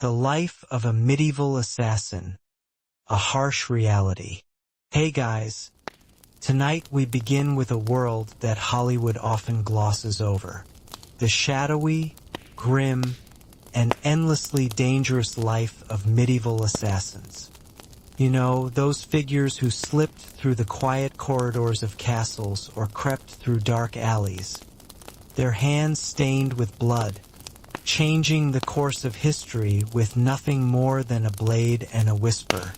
The life of a medieval assassin, a harsh reality. Hey guys, tonight we begin with a world that Hollywood often glosses over. The shadowy, grim, and endlessly dangerous life of medieval assassins. You know, those figures who slipped through the quiet corridors of castles or crept through dark alleys, their hands stained with blood, changing the course of history with nothing more than a blade and a whisper.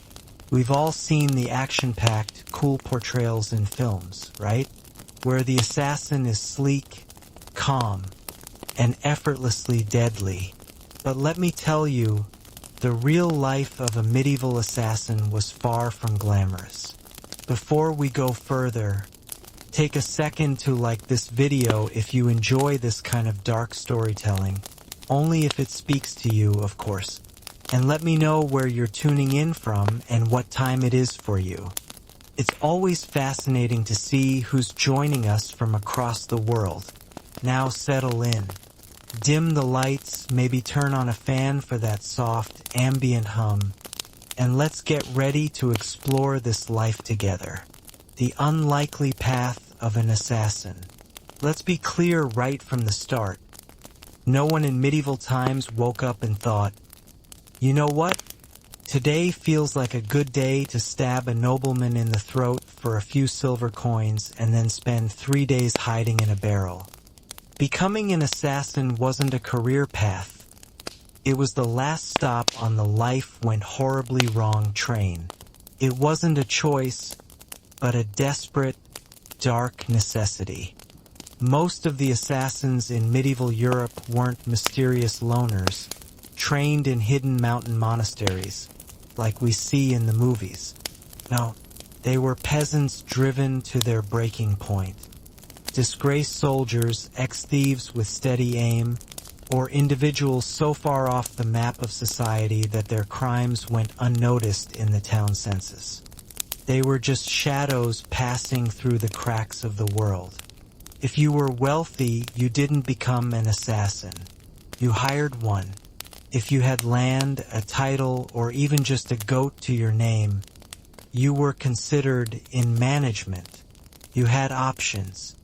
We've all seen the action-packed, cool portrayals in films, right? Where the assassin is sleek, calm, and effortlessly deadly. But let me tell you, the real life of a medieval assassin was far from glamorous. Before we go further, take a second to like this video if you enjoy this kind of dark storytelling. Only if it speaks to you, of course. And let me know where you're tuning in from and what time it is for you. It's always fascinating to see who's joining us from across the world. Now settle in. Dim the lights, maybe turn on a fan for that soft, ambient hum, and let's get ready to explore this life together. The unlikely path of an assassin. Let's be clear right from the start. No one in medieval times woke up and thought, you know what? Today feels like a good day to stab a nobleman in the throat for a few silver coins and then spend 3 days hiding in a barrel. Becoming an assassin wasn't a career path. It was the last stop on the life went horribly wrong train. It wasn't a choice, but a desperate, dark necessity. Most of the assassins in medieval Europe weren't mysterious loners, trained in hidden mountain monasteries, like we see in the movies. No, they were peasants driven to their breaking point. Disgraced soldiers, ex-thieves with steady aim, or individuals so far off the map of society that their crimes went unnoticed in the town census. They were just shadows passing through the cracks of the world. If you were wealthy, you didn't become an assassin. You hired one. If you had land, a title, or even just a goat to your name, you were considered in management. You had options.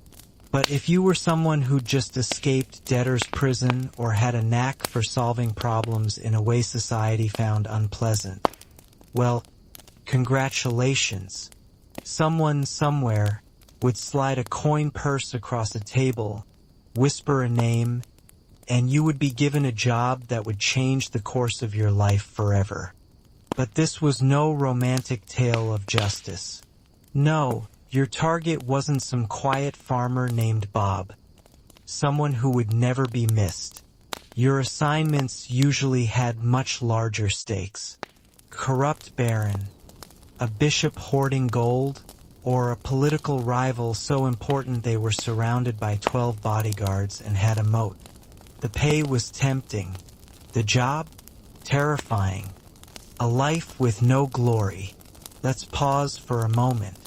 But if you were someone who just escaped debtor's prison or had a knack for solving problems in a way society found unpleasant, well, congratulations. Someone somewhere would slide a coin purse across a table, whisper a name, and you would be given a job that would change the course of your life forever. But this was no romantic tale of justice. No, your target wasn't some quiet farmer named Bob, someone who would never be missed. Your assignments usually had much larger stakes. Corrupt baron, a bishop hoarding gold, or a political rival so important they were surrounded by 12 bodyguards and had a moat. The pay was tempting. The job? Terrifying. A life with no glory. Let's pause for a moment.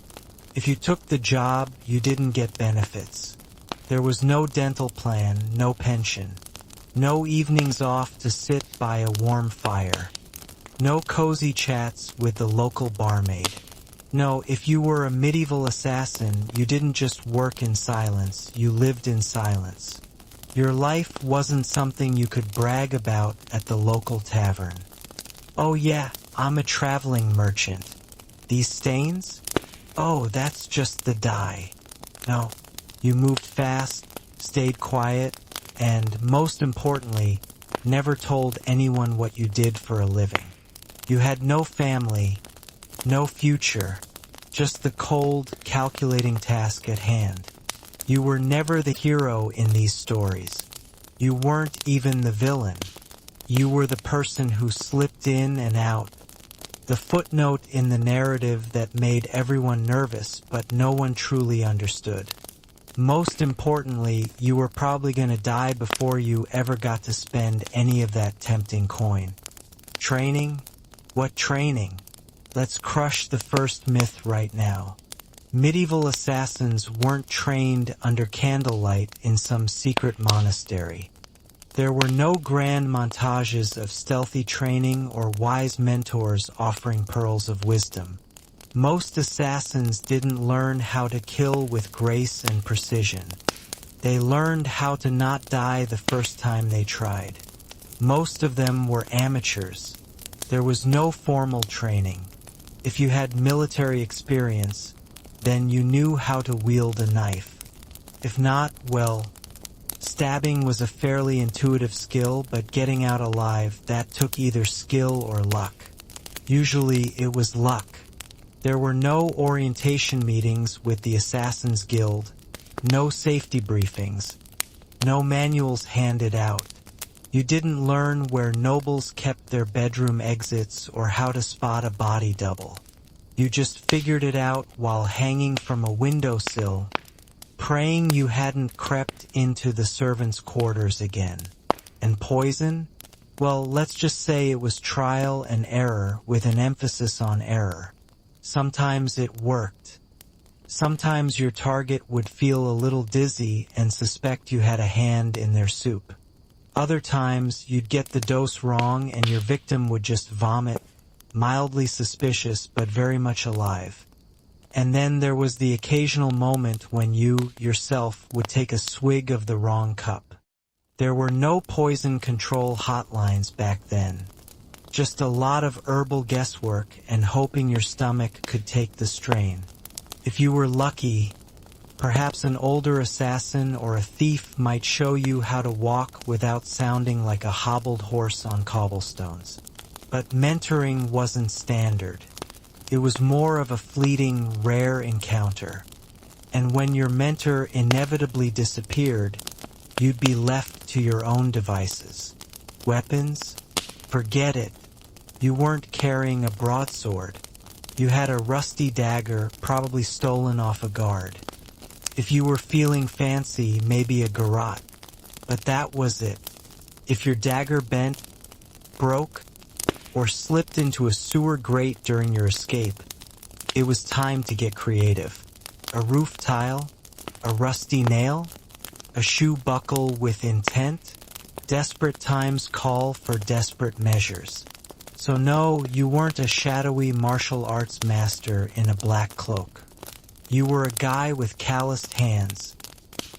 If you took the job, you didn't get benefits. There was no dental plan, no pension. No evenings off to sit by a warm fire. No cozy chats with the local barmaid. No, if you were a medieval assassin, you didn't just work in silence, you lived in silence. Your life wasn't something you could brag about at the local tavern. Oh yeah, I'm a traveling merchant. These stains? Oh, that's just the dye. No, you moved fast, stayed quiet, and most importantly, never told anyone what you did for a living. You had no family, no future, just the cold, calculating task at hand. You were never the hero in these stories. You weren't even the villain. You were the person who slipped in and out. The footnote in the narrative that made everyone nervous, but no one truly understood. Most importantly, you were probably going to die before you ever got to spend any of that tempting coin. Training? What training? Let's crush the first myth right now. Medieval assassins weren't trained under candlelight in some secret monastery. There were no grand montages of stealthy training or wise mentors offering pearls of wisdom. Most assassins didn't learn how to kill with grace and precision. They learned how to not die the first time they tried. Most of them were amateurs. There was no formal training. If you had military experience, then you knew how to wield a knife. If not, well, stabbing was a fairly intuitive skill, but getting out alive, that took either skill or luck. Usually it was luck. There were no orientation meetings with the Assassin's Guild, no safety briefings, no manuals handed out. You didn't learn where nobles kept their bedroom exits or how to spot a body double. You just figured it out while hanging from a windowsill, praying you hadn't crept into the servants' quarters again. And poison? Well, let's just say it was trial and error with an emphasis on error. Sometimes it worked. Sometimes your target would feel a little dizzy and suspect you had a hand in their soup. Other times you'd get the dose wrong and your victim would just vomit, mildly suspicious but very much alive. And then there was the occasional moment when you, yourself, would take a swig of the wrong cup. There were no poison control hotlines back then. Just a lot of herbal guesswork and hoping your stomach could take the strain. If you were lucky, perhaps an older assassin or a thief might show you how to walk without sounding like a hobbled horse on cobblestones. But mentoring wasn't standard. It was more of a fleeting, rare encounter. And when your mentor inevitably disappeared, you'd be left to your own devices. Weapons? Forget it. You weren't carrying a broadsword. You had a rusty dagger, probably stolen off a guard. If you were feeling fancy, maybe a garrote. But that was it. If your dagger bent, broke, or slipped into a sewer grate during your escape, it was time to get creative. A roof tile? A rusty nail? A shoe buckle with intent? Desperate times call for desperate measures. So no, you weren't a shadowy martial arts master in a black cloak. You were a guy with calloused hands,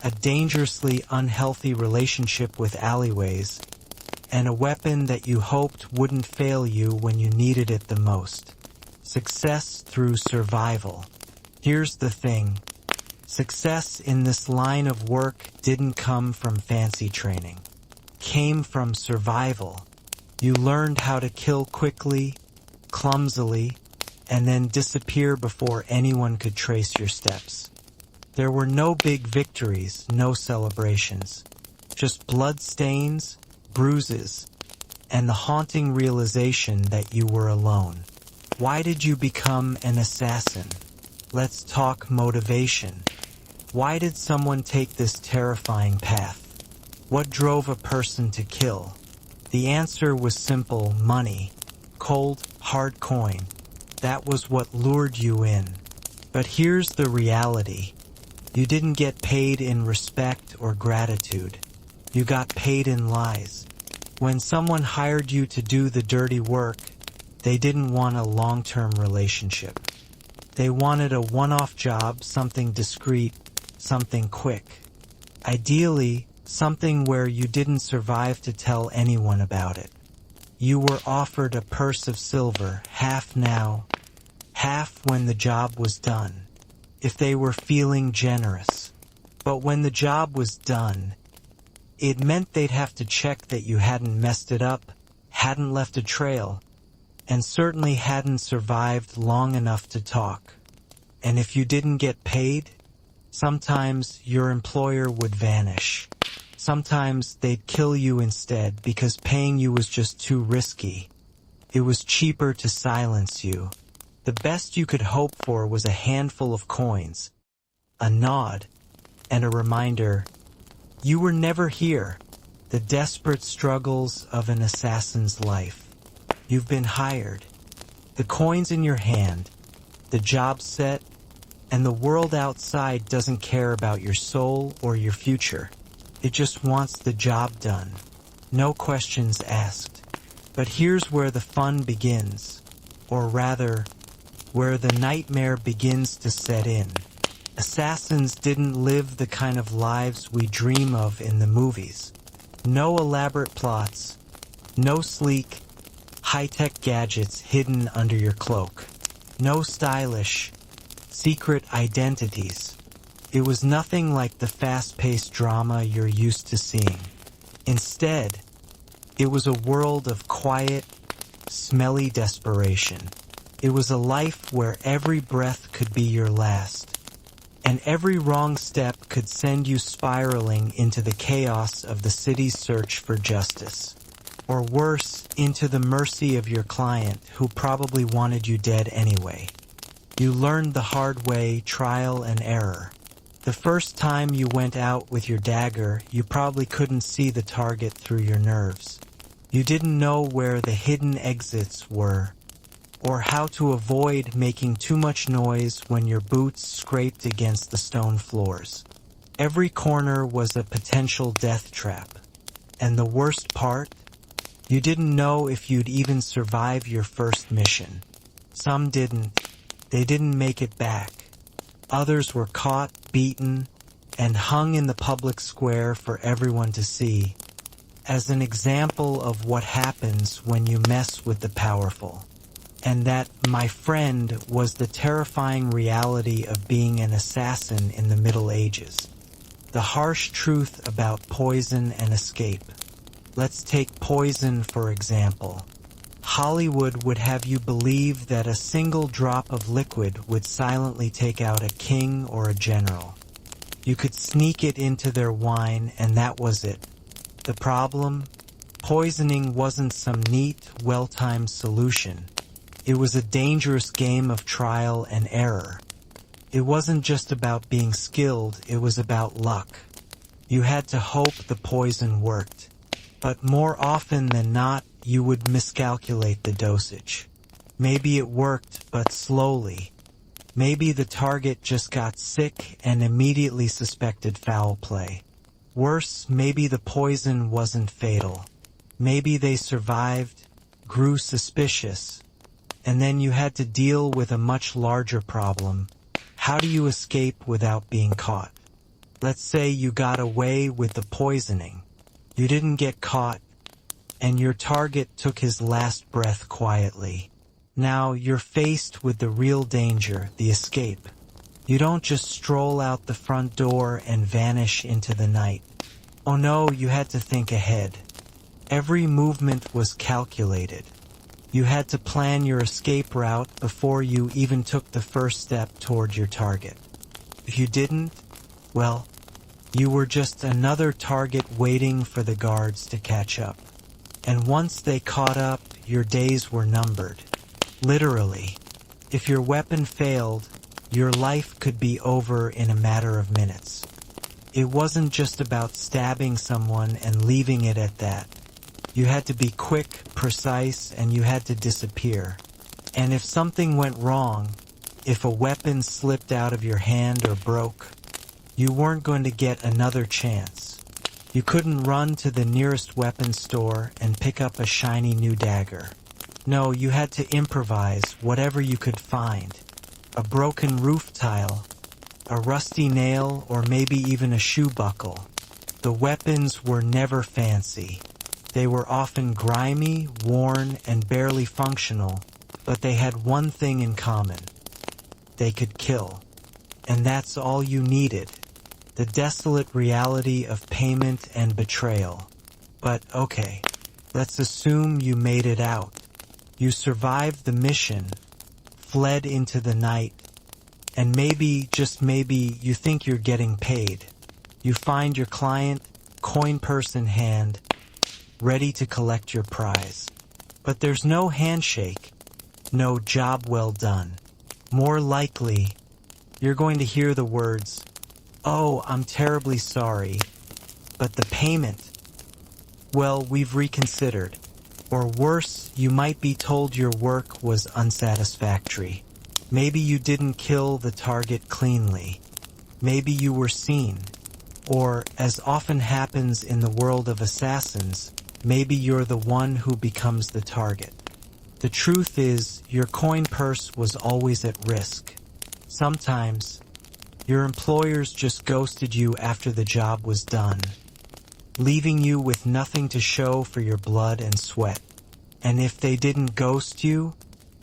a dangerously unhealthy relationship with alleyways, and a weapon that you hoped wouldn't fail you when you needed it the most. Success through survival. Here's the thing. Success in this line of work didn't come from fancy training. It came from survival. You learned how to kill quickly, clumsily, and then disappear before anyone could trace your steps. There were no big victories, no celebrations. Just bloodstains, bruises, and the haunting realization that you were alone. Why did you become an assassin? Let's talk motivation. Why did someone take this terrifying path? What drove a person to kill? The answer was simple: money. Cold, hard coin. That was what lured you in. But here's the reality. You didn't get paid in respect or gratitude. You got paid in lies. When someone hired you to do the dirty work, they didn't want a long-term relationship. They wanted a one-off job, something discreet, something quick. Ideally, something where you didn't survive to tell anyone about it. You were offered a purse of silver, half now, half when the job was done, if they were feeling generous. But when the job was done, it meant they'd have to check that you hadn't messed it up, hadn't left a trail, and certainly hadn't survived long enough to talk. And if you didn't get paid, sometimes your employer would vanish. Sometimes they'd kill you instead because paying you was just too risky. It was cheaper to silence you. The best you could hope for was a handful of coins, a nod, and a reminder, you were never here. The desperate struggles of an assassin's life. You've been hired. The coins in your hand, the job set, and the world outside doesn't care about your soul or your future. It just wants the job done. No questions asked. But here's where the fun begins, or rather, where the nightmare begins to set in. Assassins didn't live the kind of lives we dream of in the movies. No elaborate plots, no sleek, high-tech gadgets hidden under your cloak. No stylish, secret identities. It was nothing like the fast-paced drama you're used to seeing. Instead, it was a world of quiet, smelly desperation. It was a life where every breath could be your last, and every wrong step could send you spiraling into the chaos of the city's search for justice. Or worse, into the mercy of your client who probably wanted you dead anyway. You learned the hard way, trial and error. The first time you went out with your dagger, you probably couldn't see the target through your nerves. You didn't know where the hidden exits were, or how to avoid making too much noise when your boots scraped against the stone floors. Every corner was a potential death trap. And the worst part? You didn't know if you'd even survive your first mission. Some didn't. They didn't make it back. Others were caught, beaten, and hung in the public square for everyone to see, as an example of what happens when you mess with the powerful. And that, my friend, was the terrifying reality of being an assassin in the Middle Ages. The harsh truth about poison and escape. Let's take poison, for example. Hollywood would have you believe that a single drop of liquid would silently take out a king or a general. You could sneak it into their wine, and that was it. The problem? Poisoning wasn't some neat, well-timed solution. It was a dangerous game of trial and error. It wasn't just about being skilled, it was about luck. You had to hope the poison worked. But more often than not, you would miscalculate the dosage. Maybe it worked, but slowly. Maybe the target just got sick and immediately suspected foul play. Worse, maybe the poison wasn't fatal. Maybe they survived, grew suspicious, and then you had to deal with a much larger problem. How do you escape without being caught? Let's say you got away with the poisoning. You didn't get caught, and your target took his last breath quietly. Now you're faced with the real danger, the escape. You don't just stroll out the front door and vanish into the night. Oh no, you had to think ahead. Every movement was calculated. You had to plan your escape route before you even took the first step toward your target. If you didn't, well, you were just another target waiting for the guards to catch up. And once they caught up, your days were numbered. Literally. If your weapon failed, your life could be over in a matter of minutes. It wasn't just about stabbing someone and leaving it at that. You had to be quick, precise, and you had to disappear. And if something went wrong, if a weapon slipped out of your hand or broke, you weren't going to get another chance. You couldn't run to the nearest weapons store and pick up a shiny new dagger. No, you had to improvise whatever you could find. A broken roof tile, a rusty nail, or maybe even a shoe buckle. The weapons were never fancy. They were often grimy, worn, and barely functional, but they had one thing in common. They could kill. And that's all you needed. The desolate reality of payment and betrayal. But okay, let's assume you made it out. You survived the mission, fled into the night, and maybe, just maybe, you think you're getting paid. You find your client, coin purse in hand, ready to collect your prize. But there's no handshake, no job well done. More likely, you're going to hear the words, "Oh, I'm terribly sorry, but the payment, well, we've reconsidered." Or worse, you might be told your work was unsatisfactory. Maybe you didn't kill the target cleanly. Maybe you were seen. Or, as often happens in the world of assassins, maybe you're the one who becomes the target. The truth is, your coin purse was always at risk. Sometimes, your employers just ghosted you after the job was done, leaving you with nothing to show for your blood and sweat. And if they didn't ghost you,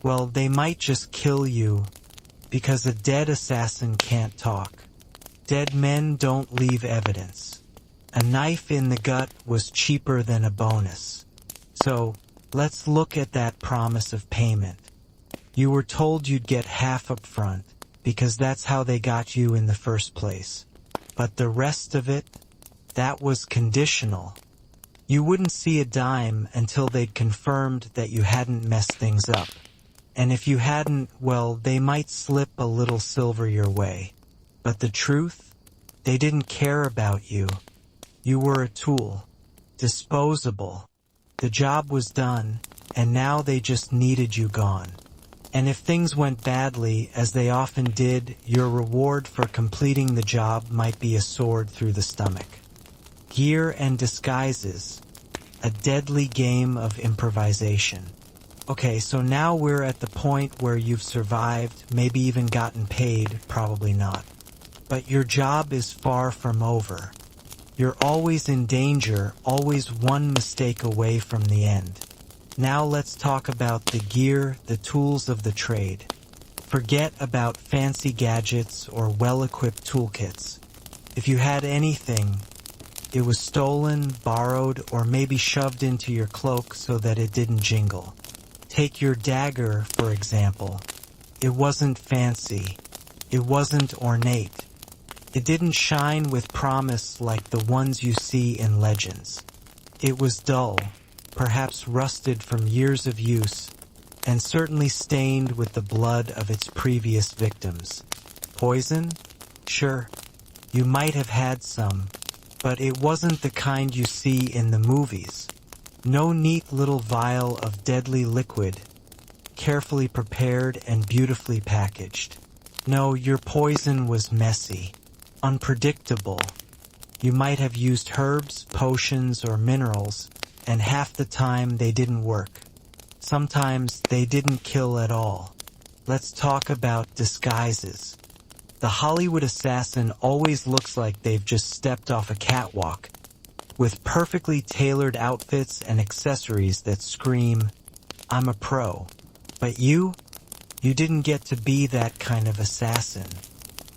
well, they might just kill you, because a dead assassin can't talk. Dead men don't leave evidence. A knife in the gut was cheaper than a bonus. So, let's look at that promise of payment. You were told you'd get half up front, because that's how they got you in the first place. But the rest of it, that was conditional. You wouldn't see a dime until they'd confirmed that you hadn't messed things up. And if you hadn't, well, they might slip a little silver your way. But the truth? They didn't care about you. You were a tool. Disposable. The job was done, and now they just needed you gone. And if things went badly, as they often did, your reward for completing the job might be a sword through the stomach. Gear and disguises. A deadly game of improvisation. Okay, so now we're at the point where you've survived, maybe even gotten paid, probably not. But your job is far from over. You're always in danger, always one mistake away from the end. Now let's talk about the gear, the tools of the trade. Forget about fancy gadgets or well-equipped toolkits. If you had anything, it was stolen, borrowed, or maybe shoved into your cloak so that it didn't jingle. Take your dagger, for example. It wasn't fancy. It wasn't ornate. It didn't shine with promise like the ones you see in legends. It was dull, perhaps rusted from years of use, and certainly stained with the blood of its previous victims. Poison? Sure, you might have had some, but it wasn't the kind you see in the movies. No neat little vial of deadly liquid, carefully prepared and beautifully packaged. No, your poison was messy, unpredictable. You might have used herbs, potions, or minerals, and half the time they didn't work. Sometimes they didn't kill at all. Let's talk about disguises. The Hollywood assassin always looks like they've just stepped off a catwalk, with perfectly tailored outfits and accessories that scream, "I'm a pro." But you didn't get to be that kind of assassin.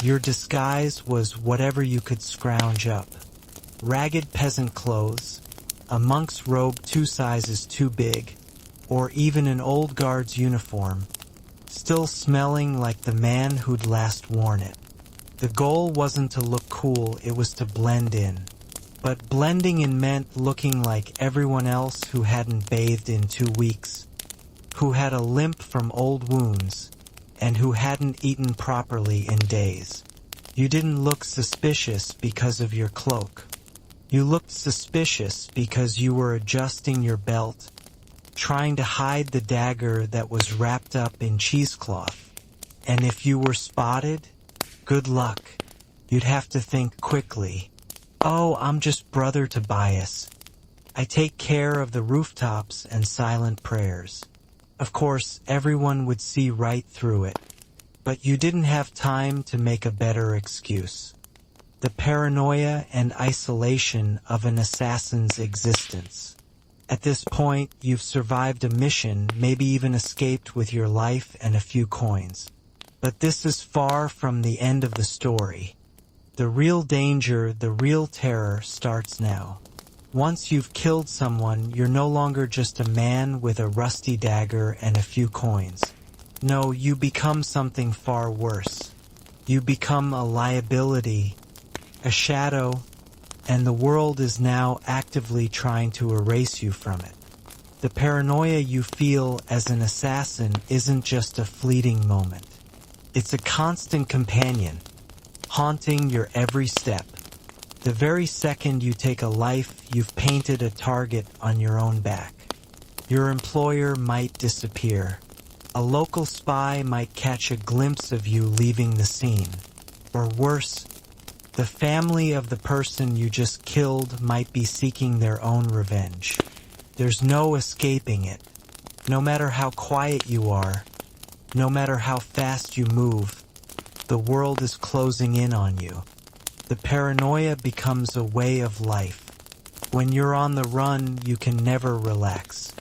Your disguise was whatever you could scrounge up. Ragged peasant clothes, a monk's robe 2 sizes too big, or even an old guard's uniform, still smelling like the man who'd last worn it. The goal wasn't to look cool, it was to blend in. But blending in meant looking like everyone else who hadn't bathed in 2 weeks, who had a limp from old wounds, and who hadn't eaten properly in days. You didn't look suspicious because of your cloak. You looked suspicious because you were adjusting your belt, trying to hide the dagger that was wrapped up in cheesecloth. And if you were spotted, good luck. You'd have to think quickly. Oh, I'm just Brother Tobias. I take care of the rooftops and silent prayers. Of course, everyone would see right through it. But you didn't have time to make a better excuse. The paranoia and isolation of an assassin's existence. At this point, you've survived a mission, maybe even escaped with your life and a few coins. But this is far from the end of the story. The real danger, the real terror starts now. Once you've killed someone, you're no longer just a man with a rusty dagger and a few coins. No, you become something far worse. You become a liability, a shadow, and the world is now actively trying to erase you from it. The paranoia you feel as an assassin isn't just a fleeting moment. It's a constant companion, haunting your every step. The very second you take a life, you've painted a target on your own back. Your employer might disappear. A local spy might catch a glimpse of you leaving the scene. Or worse, the family of the person you just killed might be seeking their own revenge. There's no escaping it. No matter how quiet you are, no matter how fast you move, the world is closing in on you. The paranoia becomes a way of life. When you're on the run, you can never relax.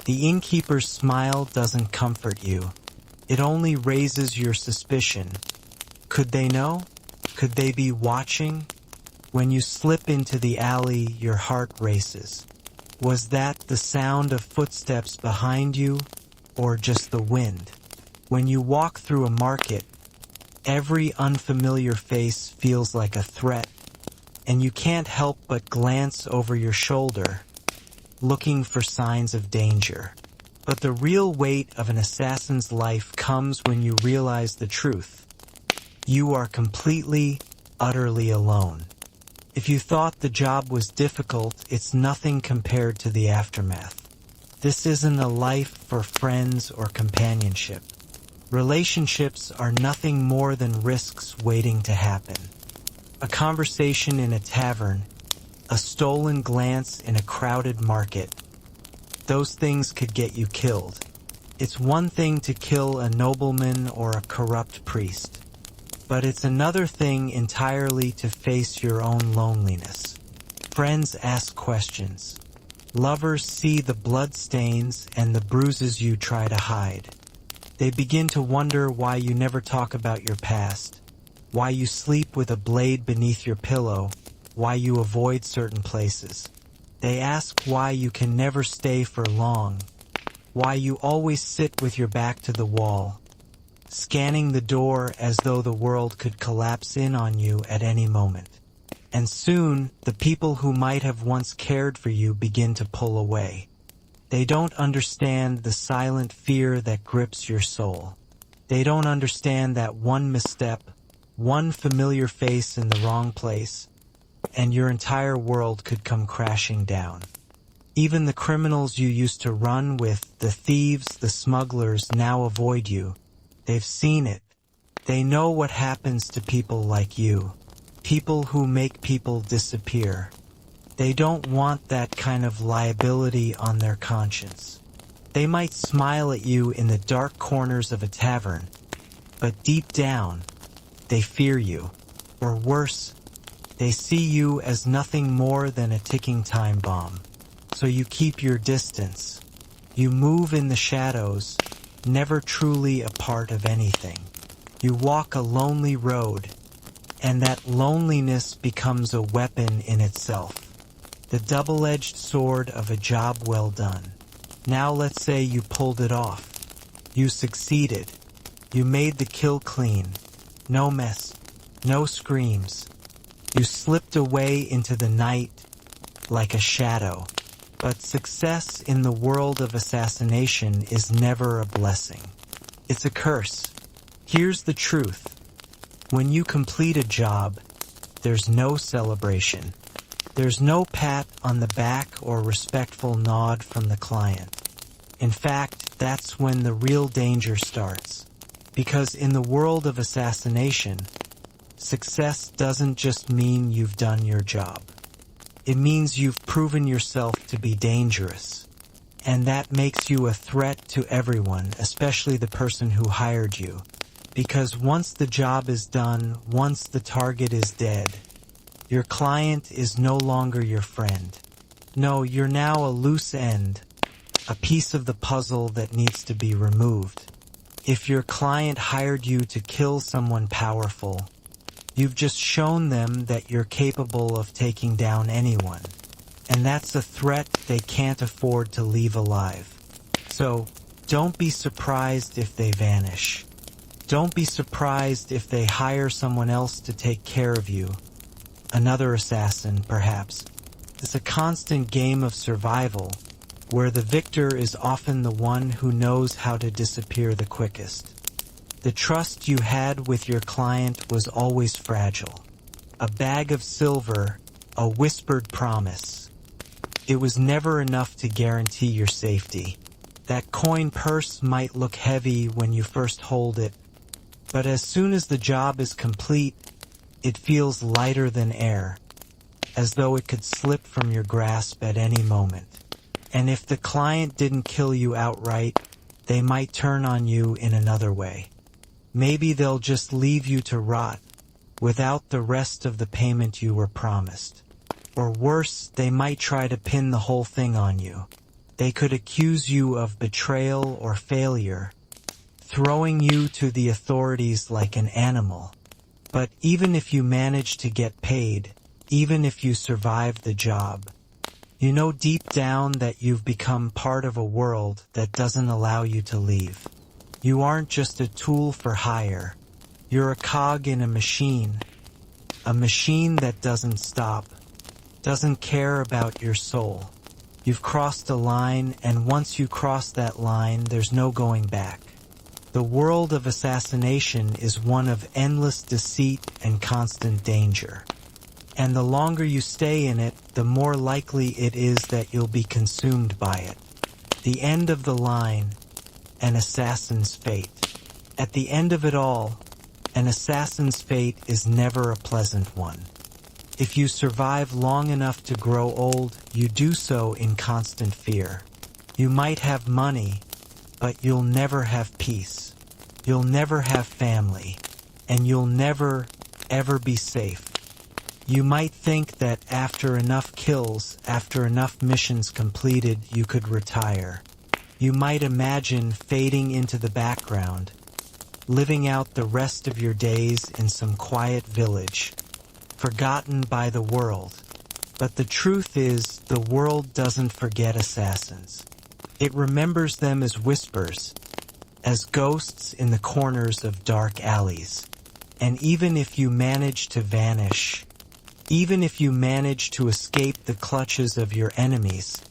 The innkeeper's smile doesn't comfort you. It only raises your suspicion. Could they know? Could they be watching? When you slip into the alley, your heart races. Was that the sound of footsteps behind you, or just the wind? When you walk through a market, every unfamiliar face feels like a threat, and you can't help but glance over your shoulder, looking for signs of danger. But the real weight of an assassin's life comes when you realize the truth. You are completely, utterly alone. If you thought the job was difficult, it's nothing compared to the aftermath. This isn't a life for friends or companionship. Relationships are nothing more than risks waiting to happen. A conversation in a tavern, a stolen glance in a crowded market, those things could get you killed. It's one thing to kill a nobleman or a corrupt priest, but it's another thing entirely to face your own loneliness. Friends ask questions. Lovers see the bloodstains and the bruises you try to hide. They begin to wonder why you never talk about your past, why you sleep with a blade beneath your pillow, why you avoid certain places. They ask why you can never stay for long, why you always sit with your back to the wall, scanning the door as though the world could collapse in on you at any moment. And soon, the people who might have once cared for you begin to pull away. They don't understand the silent fear that grips your soul. They don't understand that one misstep, one familiar face in the wrong place, and your entire world could come crashing down. Even the criminals you used to run with, the thieves, the smugglers, now avoid you. They've seen it. They know what happens to people like you. People who make people disappear. They don't want that kind of liability on their conscience. They might smile at you in the dark corners of a tavern, but deep down, they fear you. Or worse, they see you as nothing more than a ticking time bomb. So you keep your distance. You move in the shadows, never truly a part of anything. You walk a lonely road, and that loneliness becomes a weapon in itself. The double-edged sword of a job well done. Now let's say you pulled it off. You succeeded. You made the kill clean. No mess. No screams. You slipped away into the night like a shadow. But success in the world of assassination is never a blessing. It's a curse. Here's the truth. When you complete a job, there's no celebration. There's no pat on the back or respectful nod from the client. In fact, that's when the real danger starts. Because in the world of assassination, success doesn't just mean you've done your job. It means you've proven yourself to be dangerous. And that makes you a threat to everyone, especially the person who hired you. Because once the job is done, once the target is dead, your client is no longer your friend. No, you're now a loose end, a piece of the puzzle that needs to be removed. If your client hired you to kill someone powerful, you've just shown them that you're capable of taking down anyone. And that's a threat they can't afford to leave alive. So, don't be surprised if they vanish. Don't be surprised if they hire someone else to take care of you. Another assassin, perhaps. It's a constant game of survival, where the victor is often the one who knows how to disappear the quickest. The trust you had with your client was always fragile. A bag of silver, a whispered promise. It was never enough to guarantee your safety. That coin purse might look heavy when you first hold it, but as soon as the job is complete, it feels lighter than air, as though it could slip from your grasp at any moment. And if the client didn't kill you outright, they might turn on you in another way. Maybe they'll just leave you to rot without the rest of the payment you were promised. Or worse, they might try to pin the whole thing on you. They could accuse you of betrayal or failure, throwing you to the authorities like an animal. But even if you manage to get paid, even if you survive the job, you know deep down that you've become part of a world that doesn't allow you to leave. You aren't just a tool for hire. You're a cog in a machine that doesn't stop, doesn't care about your soul. You've crossed a line, and once you cross that line, there's no going back. The world of assassination is one of endless deceit and constant danger. And the longer you stay in it, the more likely it is that you'll be consumed by it. The end of the line, an assassin's fate. At the end of it all, an assassin's fate is never a pleasant one. If you survive long enough to grow old, you do so in constant fear. You might have money, but you'll never have peace. You'll never have family, and you'll never, ever be safe. You might think that after enough kills, after enough missions completed, you could retire. You might imagine fading into the background, living out the rest of your days in some quiet village, forgotten by the world. But the truth is, the world doesn't forget assassins. It remembers them as whispers, as ghosts in the corners of dark alleys. And even if you manage to vanish, even if you manage to escape the clutches of your enemies,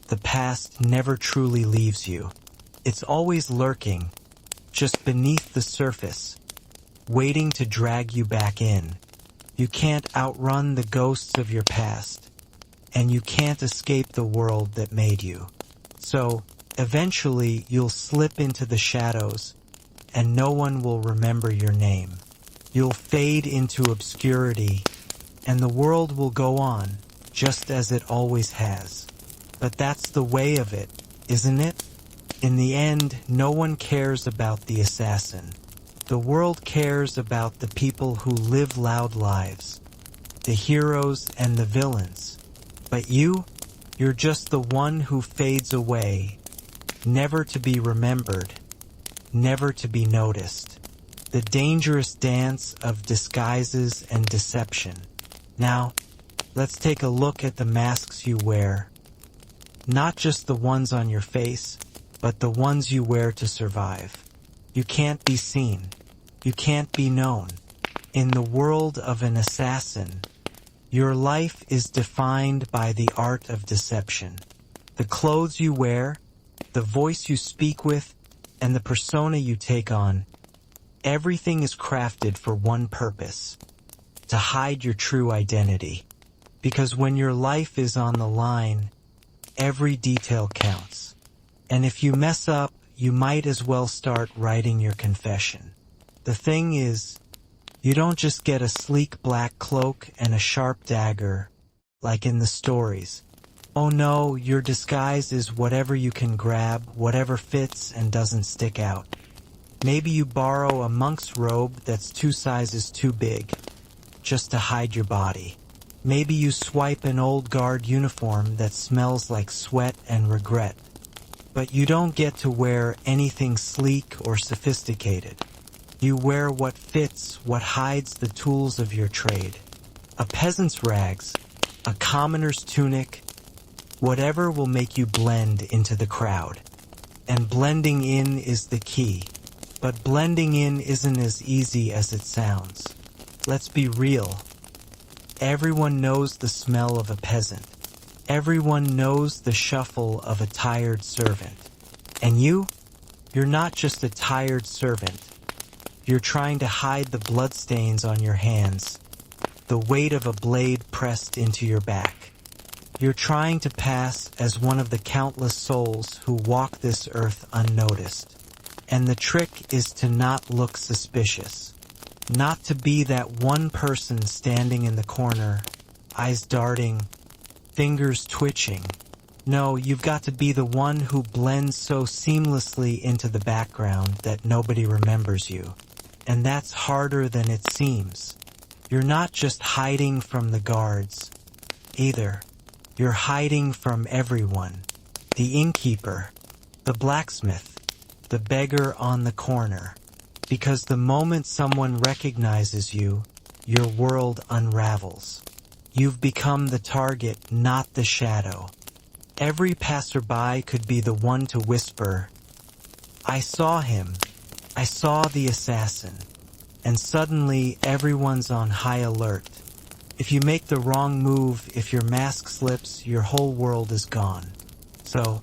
the past never truly leaves you. It's always lurking, just beneath the surface, waiting to drag you back in. You can't outrun the ghosts of your past, and you can't escape the world that made you. So, eventually you'll slip into the shadows, and no one will remember your name. You'll fade into obscurity, and the world will go on, just as it always has. But that's the way of it, isn't it? In the end, no one cares about the assassin. The world cares about the people who live loud lives, the heroes and the villains. But you're just the one who fades away, never to be remembered, never to be noticed. The dangerous dance of disguises and deception. Now, let's take a look at the masks you wear. Not just the ones on your face, but the ones you wear to survive. You can't be seen. You can't be known. In the world of an assassin, your life is defined by the art of deception. The clothes you wear, the voice you speak with, and the persona you take on, everything is crafted for one purpose: to hide your true identity. Because when your life is on the line, every detail counts. And if you mess up, you might as well start writing your confession. The thing is, you don't just get a sleek black cloak and a sharp dagger, like in the stories. Oh no, your disguise is whatever you can grab, whatever fits and doesn't stick out. Maybe you borrow a monk's robe that's 2 sizes too big, just to hide your body. Maybe you swipe an old guard uniform that smells like sweat and regret. But you don't get to wear anything sleek or sophisticated. You wear what fits, what hides the tools of your trade. A peasant's rags, a commoner's tunic, whatever will make you blend into the crowd. And blending in is the key. But blending in isn't as easy as it sounds. Let's be real. Everyone knows the smell of a peasant. Everyone knows the shuffle of a tired servant. And you're not just a tired servant. You're trying to hide the bloodstains on your hands, the weight of a blade pressed into your back. You're trying to pass as one of the countless souls who walk this earth unnoticed. And the trick is to not look suspicious. Not to be that one person standing in the corner, eyes darting, fingers twitching. No, you've got to be the one who blends so seamlessly into the background that nobody remembers you. And that's harder than it seems. You're not just hiding from the guards, either. You're hiding from everyone. The innkeeper, the blacksmith, the beggar on the corner. Because the moment someone recognizes you, your world unravels. You've become the target, not the shadow. Every passerby could be the one to whisper, "I saw him. I saw the assassin." And suddenly everyone's on high alert. If you make the wrong move, if your mask slips, your whole world is gone. So,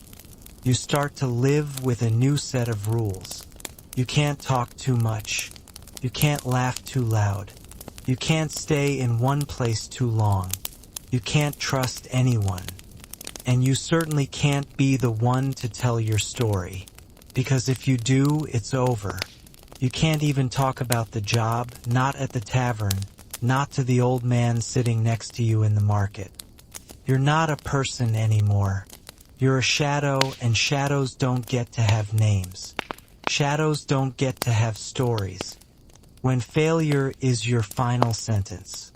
you start to live with a new set of rules. You can't talk too much. You can't laugh too loud. You can't stay in one place too long. You can't trust anyone. And you certainly can't be the one to tell your story. Because if you do, it's over. You can't even talk about the job, not at the tavern, not to the old man sitting next to you in the market. You're not a person anymore. You're a shadow, and shadows don't get to have names. Shadows don't get to have stories. When failure is your final sentence.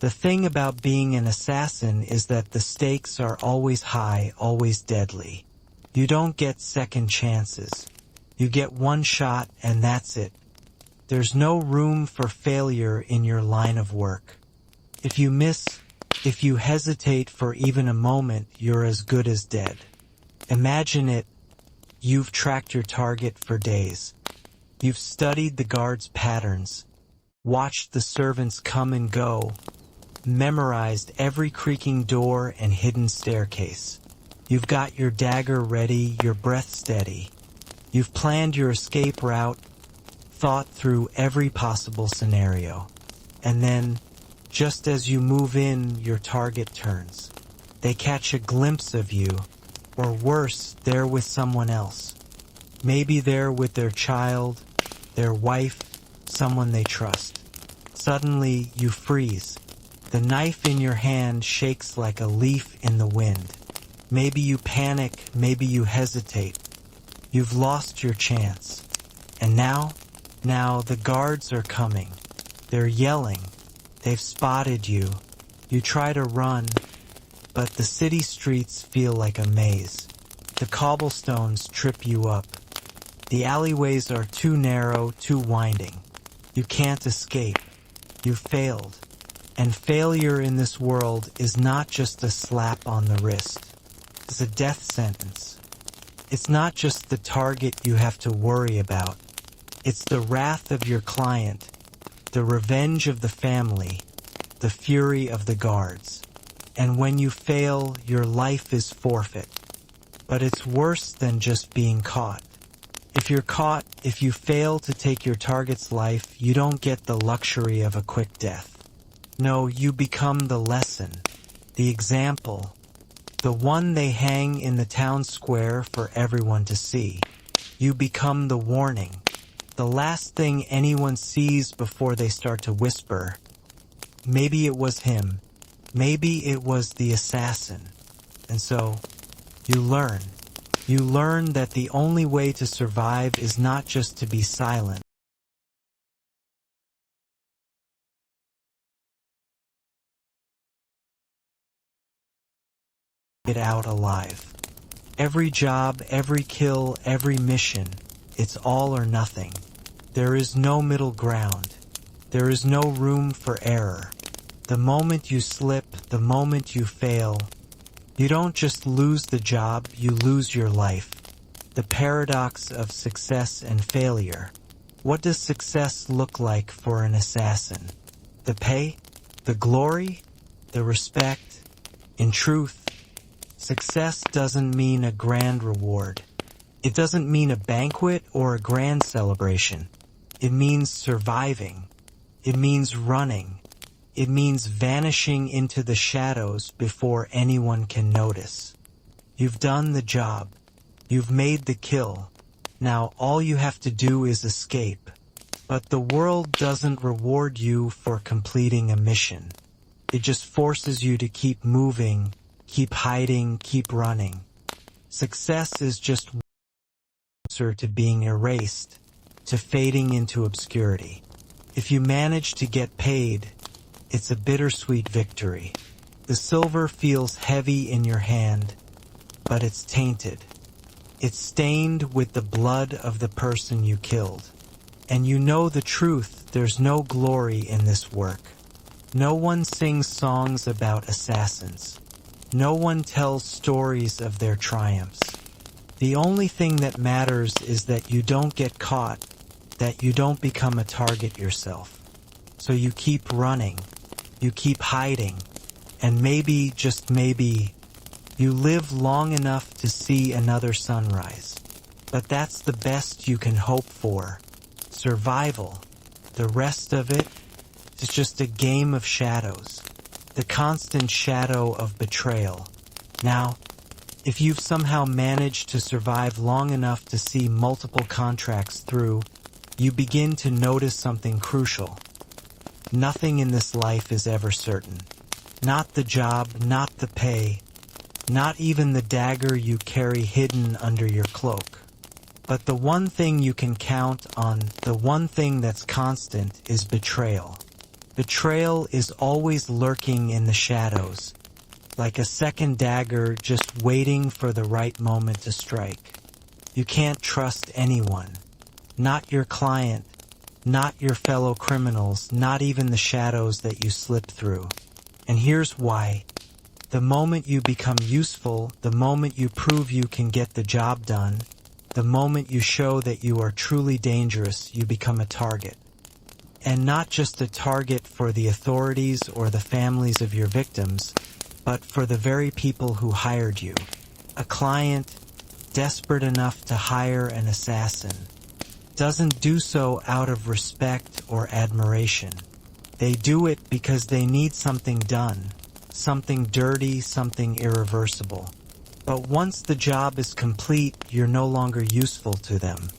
The thing about being an assassin is that the stakes are always high, always deadly. You don't get second chances. You get one shot and that's it. There's no room for failure in your line of work. If you miss, if you hesitate for even a moment, you're as good as dead. Imagine it. You've tracked your target for days. You've studied the guards' patterns, watched the servants come and go, memorized every creaking door and hidden staircase. You've got your dagger ready, your breath steady. You've planned your escape route, thought through every possible scenario. And then, just as you move in, your target turns. They catch a glimpse of you, or worse, they're with someone else. Maybe they're with their child, their wife, someone they trust. Suddenly, you freeze. The knife in your hand shakes like a leaf in the wind. Maybe you panic, maybe you hesitate. You've lost your chance. And now the guards are coming. They're yelling. They've spotted you. You try to run, but the city streets feel like a maze. The cobblestones trip you up. The alleyways are too narrow, too winding. You can't escape. You failed. And failure in this world is not just a slap on the wrist. It's a death sentence. It's not just the target you have to worry about. It's the wrath of your client, the revenge of the family, the fury of the guards. And when you fail, your life is forfeit. But it's worse than just being caught. If you're caught, if you fail to take your target's life, you don't get the luxury of a quick death. No, you become the lesson, the example, the one they hang in the town square for everyone to see. You become the warning, the last thing anyone sees before they start to whisper, maybe it was him, maybe it was the assassin. And so, you learn. You learn that the only way to survive is not just to be silent. Get out alive. Every job, every kill, every mission, it's all or nothing. There is no middle ground. There is no room for error. The moment you slip, the moment you fail, you don't just lose the job, you lose your life. The paradox of success and failure. What does success look like for an assassin? The pay? The glory? The respect? In truth, success doesn't mean a grand reward. It doesn't mean a banquet or a grand celebration. It means surviving. It means running. It means vanishing into the shadows before anyone can notice. You've done the job. You've made the kill. Now all you have to do is escape. But the world doesn't reward you for completing a mission. It just forces you to keep moving, keep hiding, keep running. Success is just closer to being erased, to fading into obscurity. If you manage to get paid, it's a bittersweet victory. The silver feels heavy in your hand, but it's tainted. It's stained with the blood of the person you killed. And you know the truth, there's no glory in this work. No one sings songs about assassins. No one tells stories of their triumphs. The only thing that matters is that you don't get caught, that you don't become a target yourself. So you keep running, you keep hiding, and maybe, just maybe, you live long enough to see another sunrise. But that's the best you can hope for. Survival. The rest of it is just a game of shadows. The constant shadow of betrayal. Now, if you've somehow managed to survive long enough to see multiple contracts through, you begin to notice something crucial. Nothing in this life is ever certain. Not the job, not the pay, not even the dagger you carry hidden under your cloak. But the one thing you can count on, the one thing that's constant, is betrayal. Betrayal is always lurking in the shadows, like a second dagger just waiting for the right moment to strike. You can't trust anyone. Not your client, not your fellow criminals, not even the shadows that you slip through. And here's why. The moment you become useful, the moment you prove you can get the job done, the moment you show that you are truly dangerous, you become a target. And not just a target for the authorities or the families of your victims, but for the very people who hired you. A client, desperate enough to hire an assassin, doesn't do so out of respect or admiration. They do it because they need something done, something dirty, something irreversible. But once the job is complete, you're no longer useful to them.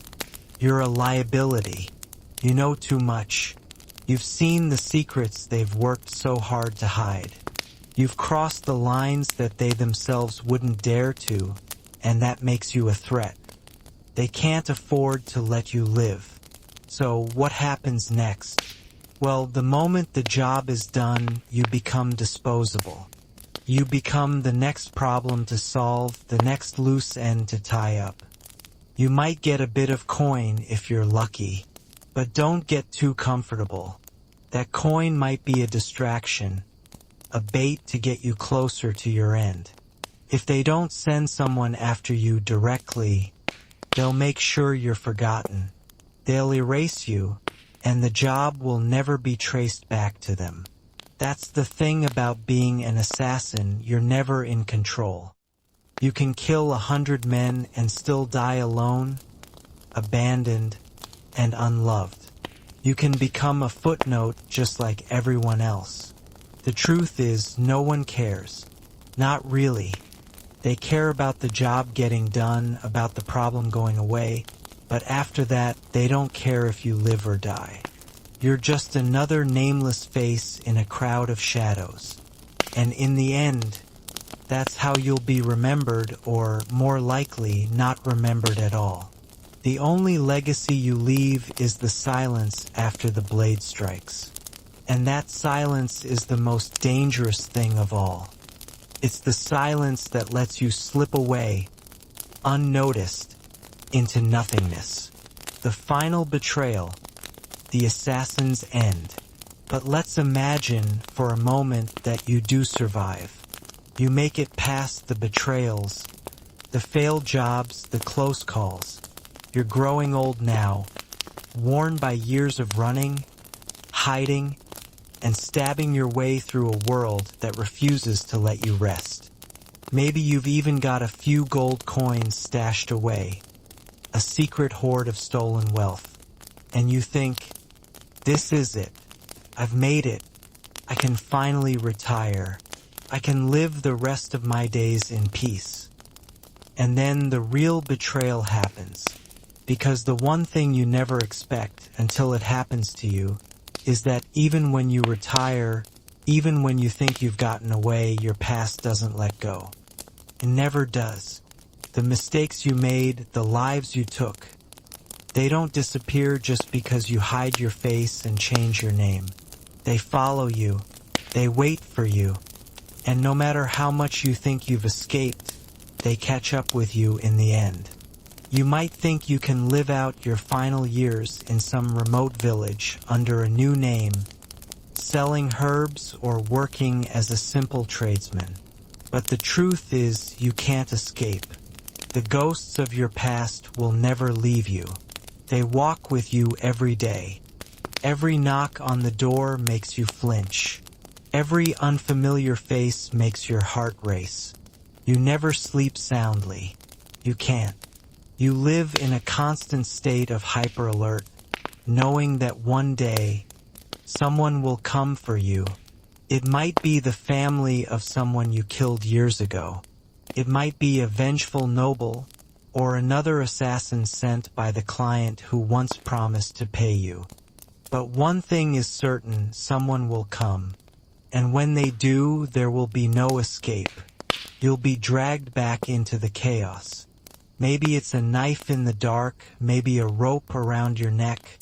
You're a liability. You know too much. You've seen the secrets they've worked so hard to hide. You've crossed the lines that they themselves wouldn't dare to, and that makes you a threat. They can't afford to let you live. So what happens next? Well, the moment the job is done, you become disposable. You become the next problem to solve, the next loose end to tie up. You might get a bit of coin if you're lucky, but don't get too comfortable. That coin might be a distraction, a bait to get you closer to your end. If they don't send someone after you directly, they'll make sure you're forgotten. They'll erase you, and the job will never be traced back to them. That's the thing about being an assassin, you're never in control. You can kill 100 men and still die alone, abandoned, and unloved. You can become a footnote just like everyone else. The truth is, no one cares. Not really. They care about the job getting done, about the problem going away, but after that, they don't care if you live or die. You're just another nameless face in a crowd of shadows. And in the end, that's how you'll be remembered, or more likely, not remembered at all. The only legacy you leave is the silence after the blade strikes. And that silence is the most dangerous thing of all. It's the silence that lets you slip away, unnoticed, into nothingness. The final betrayal, the assassin's end. But let's imagine for a moment that you do survive. You make it past the betrayals, the failed jobs, the close calls. You're growing old now, worn by years of running, hiding, and stabbing your way through a world that refuses to let you rest. Maybe you've even got a few gold coins stashed away, a secret hoard of stolen wealth. And you think, this is it. I've made it. I can finally retire. I can live the rest of my days in peace. And then the real betrayal happens. Because the one thing you never expect until it happens to you is that even when you retire, even when you think you've gotten away, your past doesn't let go. It never does. the mistakes you made, the lives you took. They don't disappear just because you hide your face and change your name. They follow you, they wait for you, and no matter how much you think you've escaped, they catch up with you in the end. You might think you can live out your final years in some remote village under a new name, selling herbs or working as a simple tradesman. But the truth is, you can't escape. The ghosts of your past will never leave you. They walk with you every day. Every knock on the door makes you flinch. Every unfamiliar face makes your heart race. You never sleep soundly. You can't. You live in a constant state of hyper-alert, knowing that one day, someone will come for you. It might be the family of someone you killed years ago. It might be a vengeful noble, or another assassin sent by the client who once promised to pay you. But one thing is certain, someone will come. And when they do, there will be no escape. You'll be dragged back into the chaos. Maybe it's a knife in the dark, maybe a rope around your neck,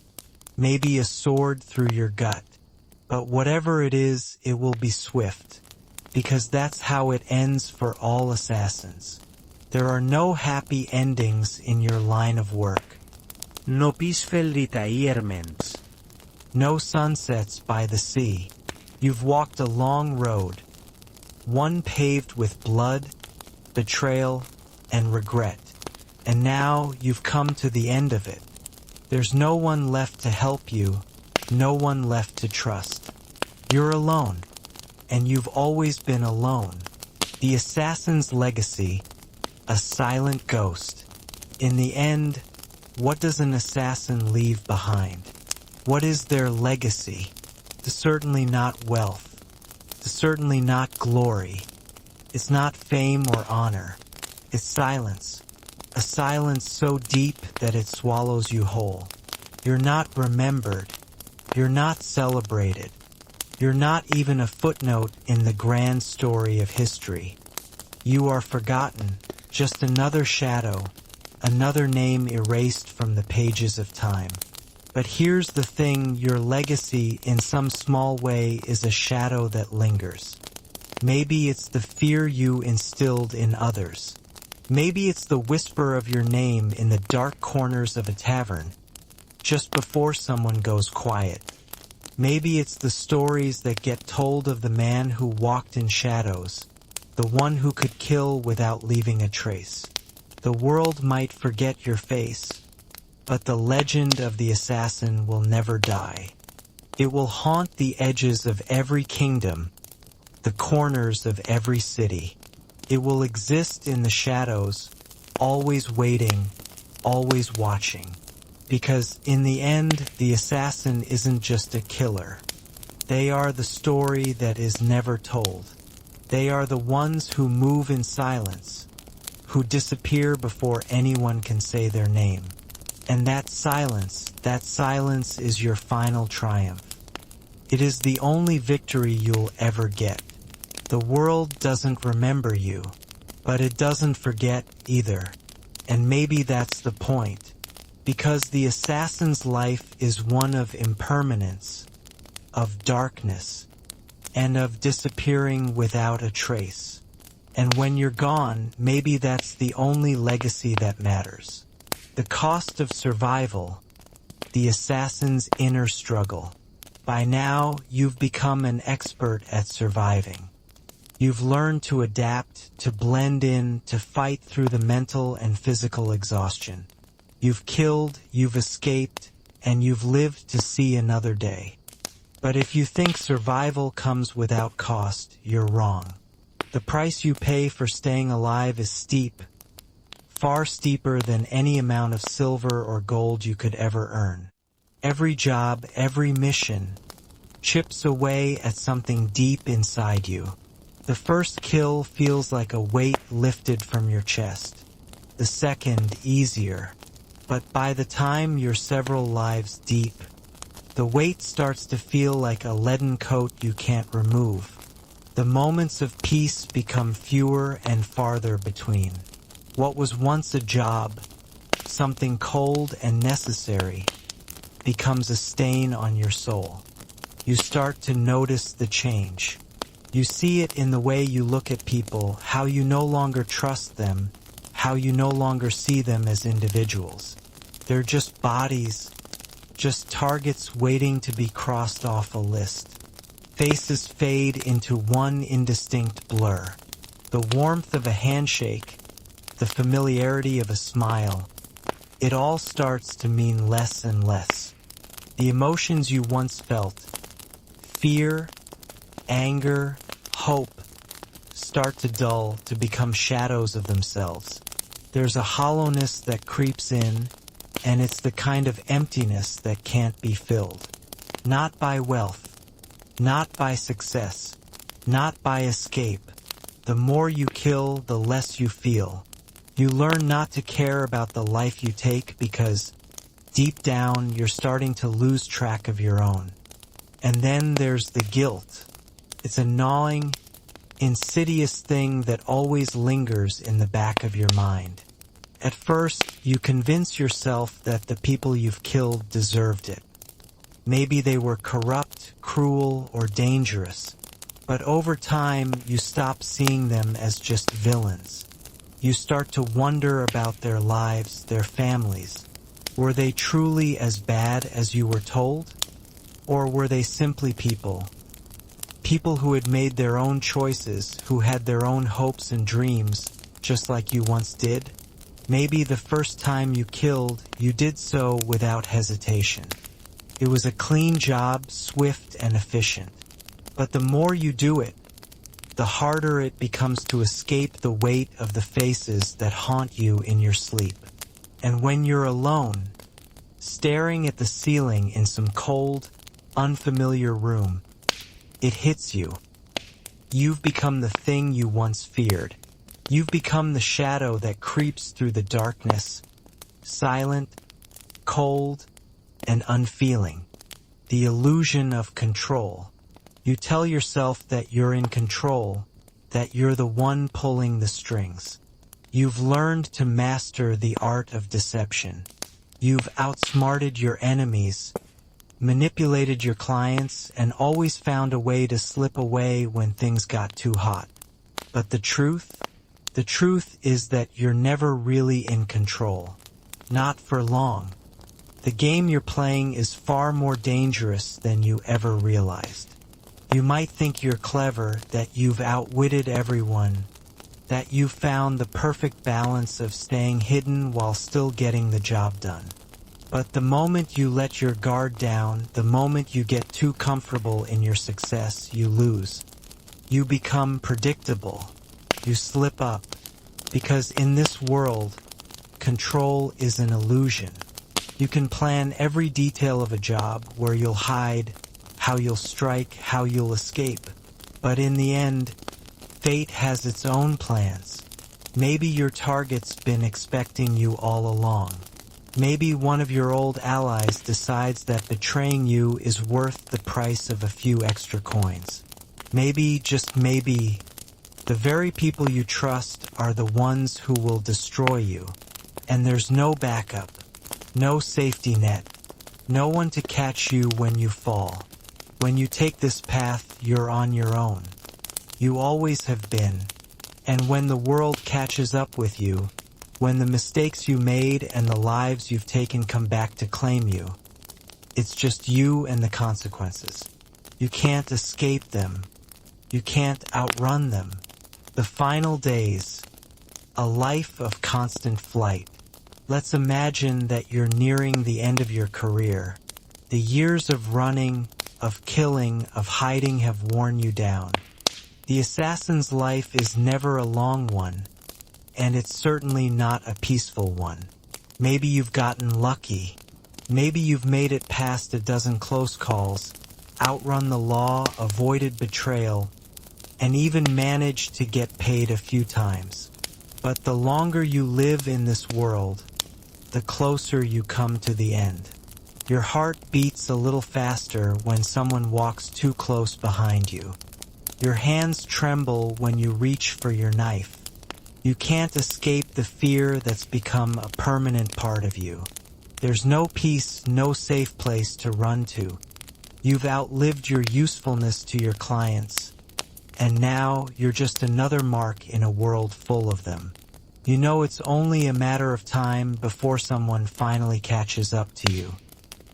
maybe a sword through your gut. But whatever it is, it will be swift, because that's how it ends for all assassins. There are no happy endings in your line of work. No peaceful retirements. No sunsets by the sea. You've walked a long road, one paved with blood, betrayal, and regret. And now you've come to the end of it. There's no one left to help you, no one left to trust. You're alone, and you've always been alone. The assassin's legacy, a silent ghost. In the end, what does an assassin leave behind? What is their legacy? It's certainly not wealth. It's certainly not glory. It's not fame or honor. It's silence. A silence so deep that it swallows you whole. You're not remembered. You're not celebrated. You're not even a footnote in the grand story of history. You are forgotten, just another shadow, another name erased from the pages of time. But here's the thing, your legacy in some small way is a shadow that lingers. Maybe it's the fear you instilled in others. Maybe it's the whisper of your name in the dark corners of a tavern, just before someone goes quiet. Maybe it's the stories that get told of the man who walked in shadows, the one who could kill without leaving a trace. The world might forget your face, but the legend of the assassin will never die. It will haunt the edges of every kingdom, the corners of every city. It will exist in the shadows, always waiting, always watching. Because in the end, the assassin isn't just a killer. They are the story that is never told. They are the ones who move in silence, who disappear before anyone can say their name. And that silence is your final triumph. It is the only victory you'll ever get. The world doesn't remember you, but it doesn't forget either. And maybe that's the point. Because the assassin's life is one of impermanence, of darkness, and of disappearing without a trace. And when you're gone, maybe that's the only legacy that matters. The cost of survival, the assassin's inner struggle. By now, you've become an expert at surviving. You've learned to adapt, to blend in, to fight through the mental and physical exhaustion. You've killed, you've escaped, and you've lived to see another day. But if you think survival comes without cost, you're wrong. The price you pay for staying alive is steep, far steeper than any amount of silver or gold you could ever earn. Every job, every mission, chips away at something deep inside you. The first kill feels like a weight lifted from your chest. The second, easier. But by the time you're several lives deep, the weight starts to feel like a leaden coat you can't remove. The moments of peace become fewer and farther between. What was once a job, something cold and necessary, becomes a stain on your soul. You start to notice the change. You see it in the way you look at people, how you no longer trust them, how you no longer see them as individuals. They're just bodies, just targets waiting to be crossed off a list. Faces fade into one indistinct blur. The warmth of a handshake, the familiarity of a smile, it all starts to mean less and less. The emotions you once felt, fear, anger, hope, start to dull, to become shadows of themselves. There's a hollowness that creeps in, and it's the kind of emptiness that can't be filled. Not by wealth, not by success, not by escape. The more you kill, the less you feel. You learn not to care about the life you take because, deep down, you're starting to lose track of your own. And then there's the guilt. It's a gnawing, insidious thing that always lingers in the back of your mind. At first, you convince yourself that the people you've killed deserved it. Maybe they were corrupt, cruel, or dangerous. But over time, you stop seeing them as just villains. You start to wonder about their lives, their families. Were they truly as bad as you were told? Or were they simply people? People who had made their own choices, who had their own hopes and dreams, just like you once did? Maybe the first time you killed, you did so without hesitation. It was a clean job, swift and efficient. But the more you do it, the harder it becomes to escape the weight of the faces that haunt you in your sleep. And when you're alone, staring at the ceiling in some cold, unfamiliar room, it hits you. You've become the thing you once feared. You've become the shadow that creeps through the darkness, silent, cold, and unfeeling. The illusion of control. You tell yourself that you're in control, that you're the one pulling the strings. You've learned to master the art of deception. You've outsmarted your enemies, manipulated your clients, and always found a way to slip away when things got too hot. But the truth is that you're never really in control. Not for long. The game you're playing is far more dangerous than you ever realized. You might think you're clever, that you've outwitted everyone, that you've found the perfect balance of staying hidden while still getting the job done. But the moment you let your guard down, the moment you get too comfortable in your success, you lose. You become predictable. You slip up. Because in this world, control is an illusion. You can plan every detail of a job, where you'll hide, how you'll strike, how you'll escape. But in the end, fate has its own plans. Maybe your target's been expecting you all along. Maybe one of your old allies decides that betraying you is worth the price of a few extra coins. Maybe, just maybe, the very people you trust are the ones who will destroy you. And there's no backup, no safety net, no one to catch you when you fall. When you take this path, you're on your own. You always have been. And when the world catches up with you, when the mistakes you made and the lives you've taken come back to claim you, it's just you and the consequences. You can't escape them. You can't outrun them. The final days, a life of constant flight. Let's imagine that you're nearing the end of your career. The years of running, of killing, of hiding have worn you down. The assassin's life is never a long one, and it's certainly not a peaceful one. Maybe you've gotten lucky. Maybe you've made it past a dozen close calls, outrun the law, avoided betrayal, and even managed to get paid a few times. But the longer you live in this world, the closer you come to the end. Your heart beats a little faster when someone walks too close behind you. Your hands tremble when you reach for your knife. You can't escape the fear that's become a permanent part of you. There's no peace, no safe place to run to. You've outlived your usefulness to your clients, and now you're just another mark in a world full of them. You know it's only a matter of time before someone finally catches up to you.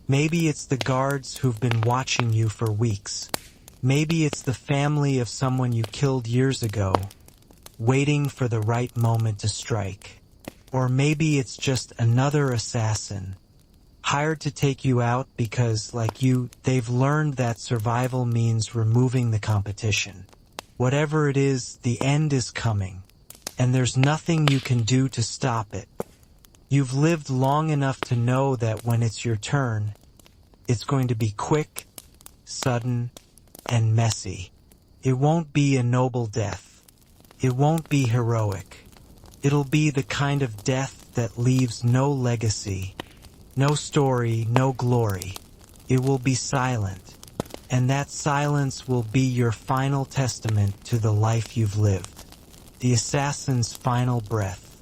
Maybe it's the guards who've been watching you for weeks. Maybe it's the family of someone you killed years ago, waiting for the right moment to strike. Or maybe it's just another assassin, hired to take you out because, like you, they've learned that survival means removing the competition. Whatever it is, the end is coming, and there's nothing you can do to stop it. You've lived long enough to know that when it's your turn, it's going to be quick, sudden, and messy. It won't be a noble death. It won't be heroic. It'll be the kind of death that leaves no legacy, no story, no glory. It will be silent, and that silence will be your final testament to the life you've lived, the assassin's final breath.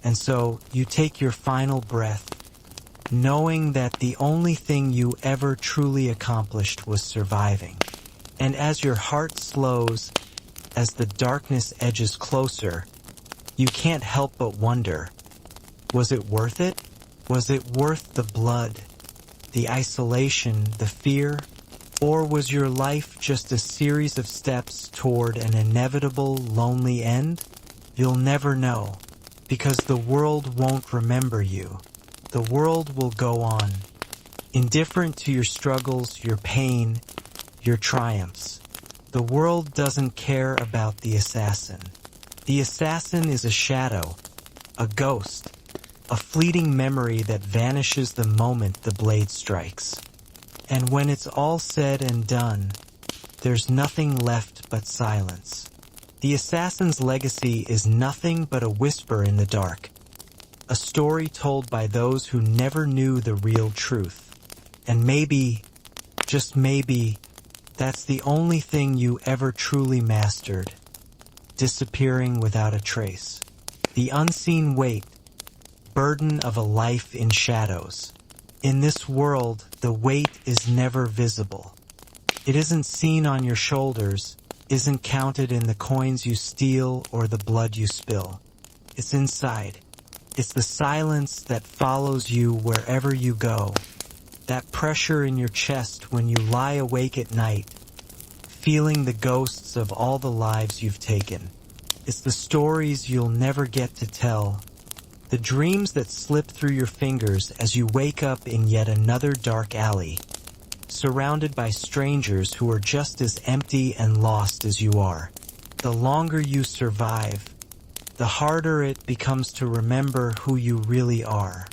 And so you take your final breath, knowing that the only thing you ever truly accomplished was surviving. And as your heart slows, as the darkness edges closer, you can't help but wonder, was it worth it? Was it worth the blood, the isolation, the fear? Or was your life just a series of steps toward an inevitable, lonely end? You'll never know, because the world won't remember you. The world will go on, indifferent to your struggles, your pain, your triumphs. The world doesn't care about the assassin. The assassin is a shadow, a ghost, a fleeting memory that vanishes the moment the blade strikes. And when it's all said and done, there's nothing left but silence. The assassin's legacy is nothing but a whisper in the dark, a story told by those who never knew the real truth. And maybe, just maybe, that's the only thing you ever truly mastered, disappearing without a trace. The unseen weight, burden of a life in shadows. In this world, the weight is never visible. It isn't seen on your shoulders, isn't counted in the coins you steal or the blood you spill. It's inside. It's the silence that follows you wherever you go. That pressure in your chest when you lie awake at night, feeling the ghosts of all the lives you've taken. It's the stories you'll never get to tell. The dreams that slip through your fingers as you wake up in yet another dark alley, surrounded by strangers who are just as empty and lost as you are. The longer you survive, the harder it becomes to remember who you really are.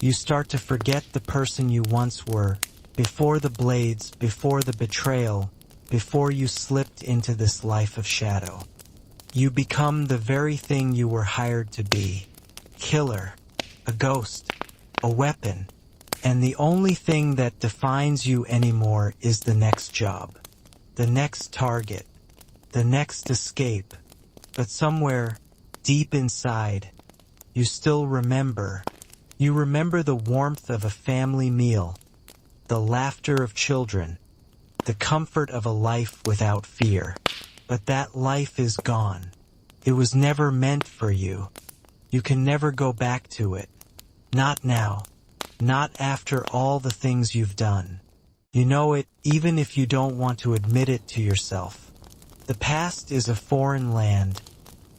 You start to forget the person you once were, before the blades, before the betrayal, before you slipped into this life of shadow. You become the very thing you were hired to be. Killer, a ghost, a weapon, and the only thing that defines you anymore is the next job, the next target, the next escape. But somewhere, deep inside, you still remember. You remember the warmth of a family meal, the laughter of children, the comfort of a life without fear. But that life is gone. It was never meant for you. You can never go back to it. Not now. Not after all the things you've done. You know it even if you don't want to admit it to yourself. The past is a foreign land,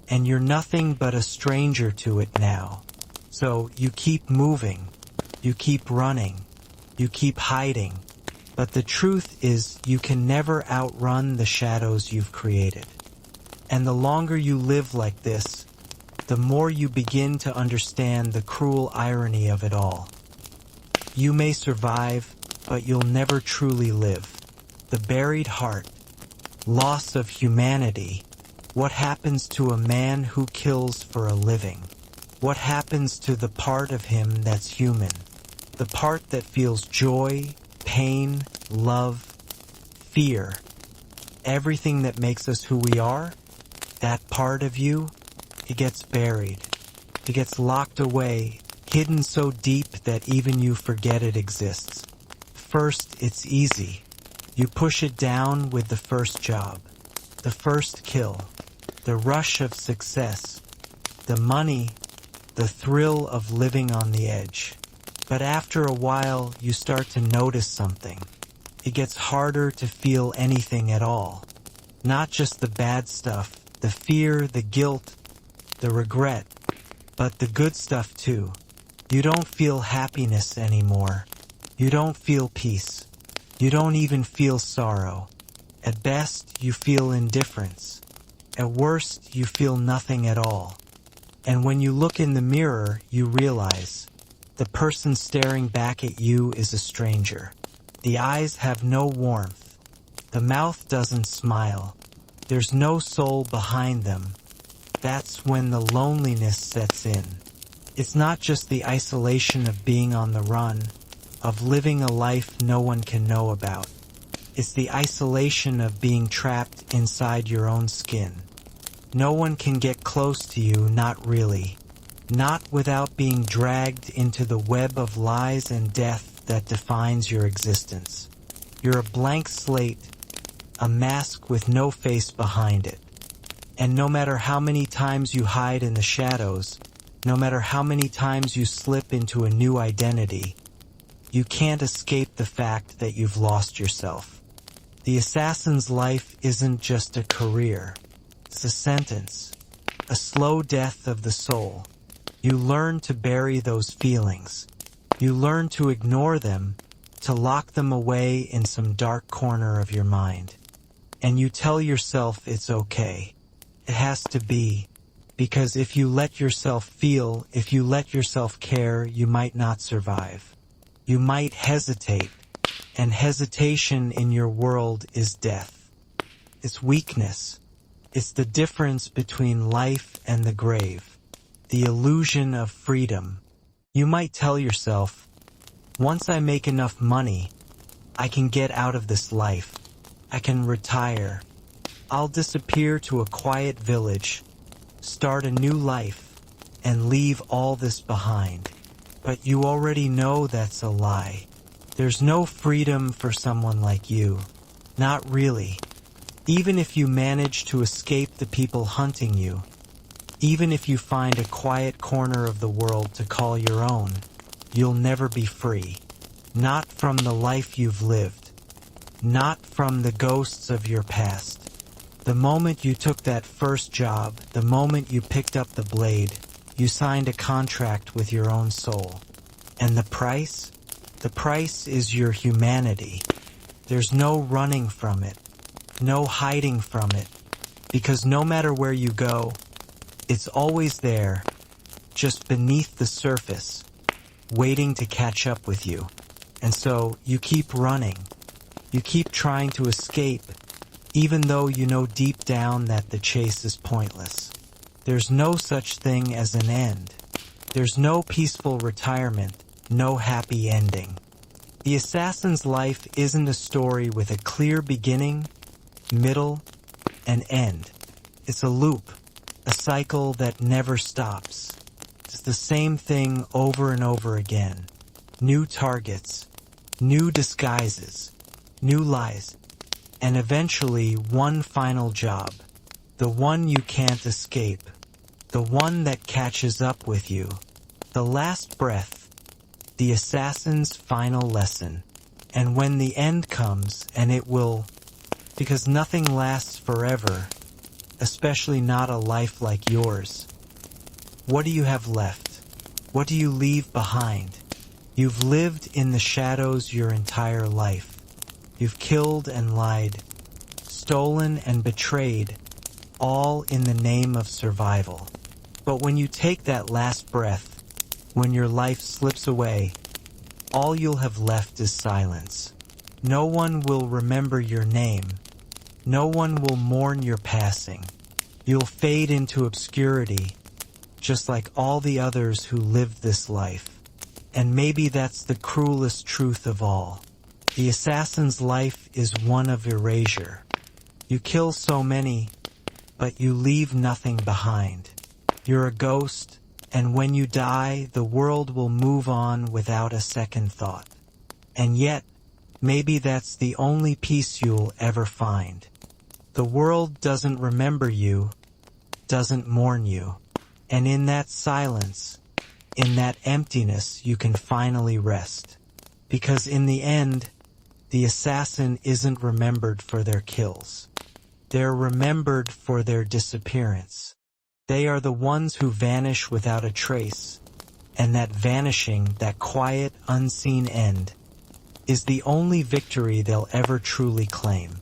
and you're nothing but a stranger to it now. So you keep moving, you keep running, you keep hiding. But the truth is you can never outrun the shadows you've created. And the longer you live like this, the more you begin to understand the cruel irony of it all. You may survive, but you'll never truly live. The buried heart, loss of humanity. What happens to a man who kills for a living? What happens to the part of him that's human? The part that feels joy, pain, love, fear. Everything that makes us who we are, that part of you, It gets buried. It gets locked away, hidden so deep that even you forget it exists. First, it's easy. You push it down with the first job, the first kill, the rush of success, the money, the thrill of living on the edge. But after a while, you start to notice something. It gets harder to feel anything at all. Not just the bad stuff, the fear, the guilt, the regret, but the good stuff too. You don't feel happiness anymore. You don't feel peace. You don't even feel sorrow. At best, you feel indifference. At worst, you feel nothing at all. And when you look in the mirror, you realize the person staring back at you is a stranger. The eyes have no warmth. The mouth doesn't smile. There's no soul behind them. That's when the loneliness sets in. It's not just the isolation of being on the run, of living a life no one can know about. It's the isolation of being trapped inside your own skin. No one can get close to you, not really. Not without being dragged into the web of lies and death that defines your existence. You're a blank slate, a mask with no face behind it. And no matter how many times you hide in the shadows, no matter how many times you slip into a new identity, you can't escape the fact that you've lost yourself. The assassin's life isn't just a career. It's a sentence, a slow death of the soul. You learn to bury those feelings. You learn to ignore them, to lock them away in some dark corner of your mind. And you tell yourself it's okay. It has to be. Because if you let yourself feel, if you let yourself care, you might not survive. You might hesitate. And hesitation in your world is death. It's weakness. It's the difference between life and the grave. The illusion of freedom. You might tell yourself, once I make enough money, I can get out of this life. I can retire. I'll disappear to a quiet village, start a new life, and leave all this behind. But you already know that's a lie. There's no freedom for someone like you. Not really. Even if you manage to escape the people hunting you, even if you find a quiet corner of the world to call your own, you'll never be free. Not from the life you've lived. Not from the ghosts of your past. The moment you took that first job, the moment you picked up the blade, you signed a contract with your own soul. And the price? The price is your humanity. There's no running from it. No hiding from it. Because no matter where you go, it's always there, just beneath the surface, waiting to catch up with you. And so you keep running. You keep trying to escape, even though you know deep down that the chase is pointless. There's no such thing as an end. There's no peaceful retirement, no happy ending. The assassin's life isn't a story with a clear beginning, middle, and end. It's a loop, a cycle that never stops. It's the same thing over and over again. New targets, new disguises, new lies, and eventually one final job. The one you can't escape. The one that catches up with you. The last breath. The assassin's final lesson. And when the end comes, and it will, because nothing lasts forever, especially not a life like yours. What do you have left? What do you leave behind? You've lived in the shadows your entire life. You've killed and lied, stolen and betrayed, all in the name of survival. But when you take that last breath, when your life slips away, all you'll have left is silence. No one will remember your name. No one will mourn your passing. You'll fade into obscurity, just like all the others who lived this life. And maybe that's the cruelest truth of all. The assassin's life is one of erasure. You kill so many, but you leave nothing behind. You're a ghost, and when you die, the world will move on without a second thought. And yet, maybe that's the only peace you'll ever find. The world doesn't remember you, doesn't mourn you. And in that silence, in that emptiness, you can finally rest. Because in the end, the assassin isn't remembered for their kills. They're remembered for their disappearance. They are the ones who vanish without a trace. And that vanishing, that quiet, unseen end, is the only victory they'll ever truly claim.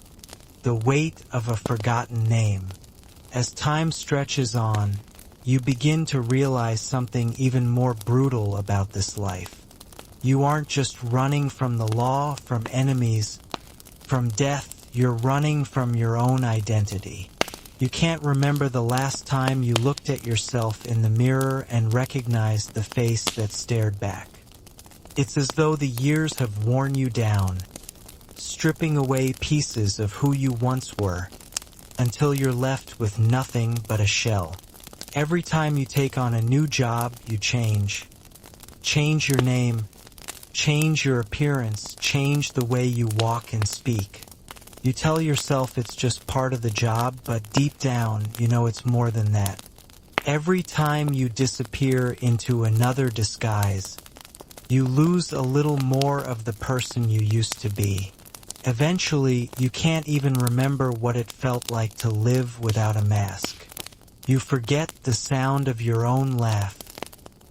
The weight of a forgotten name. As time stretches on, you begin to realize something even more brutal about this life. You aren't just running from the law, from enemies, from death. You're running from your own identity. You can't remember the last time you looked at yourself in the mirror and recognized the face that stared back. It's as though the years have worn you down, stripping away pieces of who you once were, until you're left with nothing but a shell. Every time you take on a new job, you change. Change your name, change your appearance, change the way you walk and speak. You tell yourself it's just part of the job, but deep down, you know it's more than that. Every time you disappear into another disguise, you lose a little more of the person you used to be. Eventually, you can't even remember what it felt like to live without a mask. You forget the sound of your own laugh,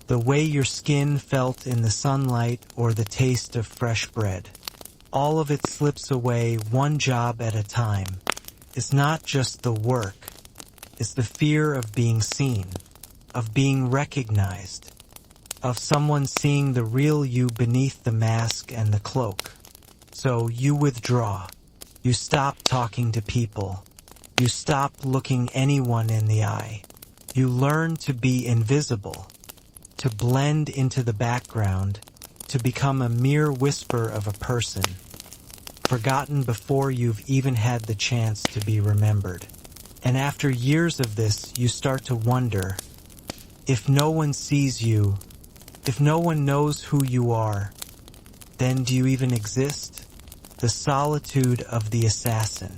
the way your skin felt in the sunlight, or the taste of fresh bread. All of it slips away, one job at a time. It's not just the work. It's the fear of being seen, of being recognized, of someone seeing the real you beneath the mask and the cloak. So you withdraw. You stop talking to people. You stop looking anyone in the eye. You learn to be invisible, to blend into the background, to become a mere whisper of a person, forgotten before you've even had the chance to be remembered. And after years of this, you start to wonder, if no one sees you, if no one knows who you are, then do you even exist? The solitude of the assassin.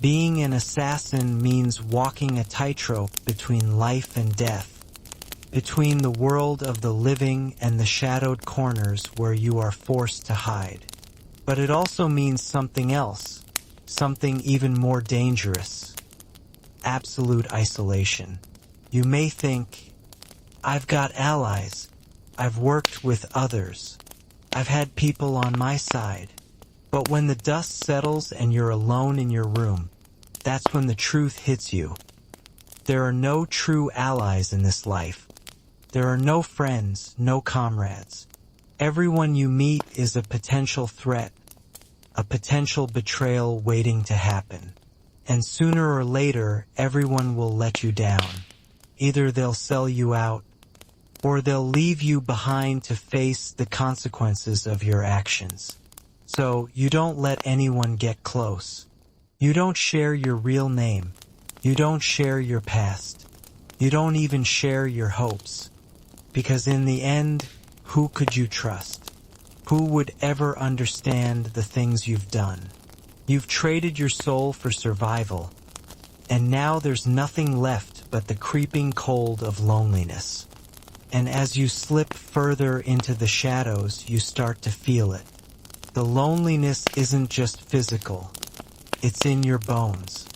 Being an assassin means walking a tightrope between life and death, between the world of the living and the shadowed corners where you are forced to hide. But it also means something else, something even more dangerous. Absolute isolation. You may think, I've got allies. I've worked with others. I've had people on my side. But when the dust settles and you're alone in your room, that's when the truth hits you. There are no true allies in this life. There are no friends, no comrades. Everyone you meet is a potential threat, a potential betrayal waiting to happen. And sooner or later, everyone will let you down. Either they'll sell you out, or they'll leave you behind to face the consequences of your actions. So, you don't let anyone get close. You don't share your real name. You don't share your past. You don't even share your hopes. Because in the end, who could you trust? Who would ever understand the things you've done? You've traded your soul for survival, and now there's nothing left but the creeping cold of loneliness. And as you slip further into the shadows, you start to feel it. The loneliness isn't just physical. It's in your bones.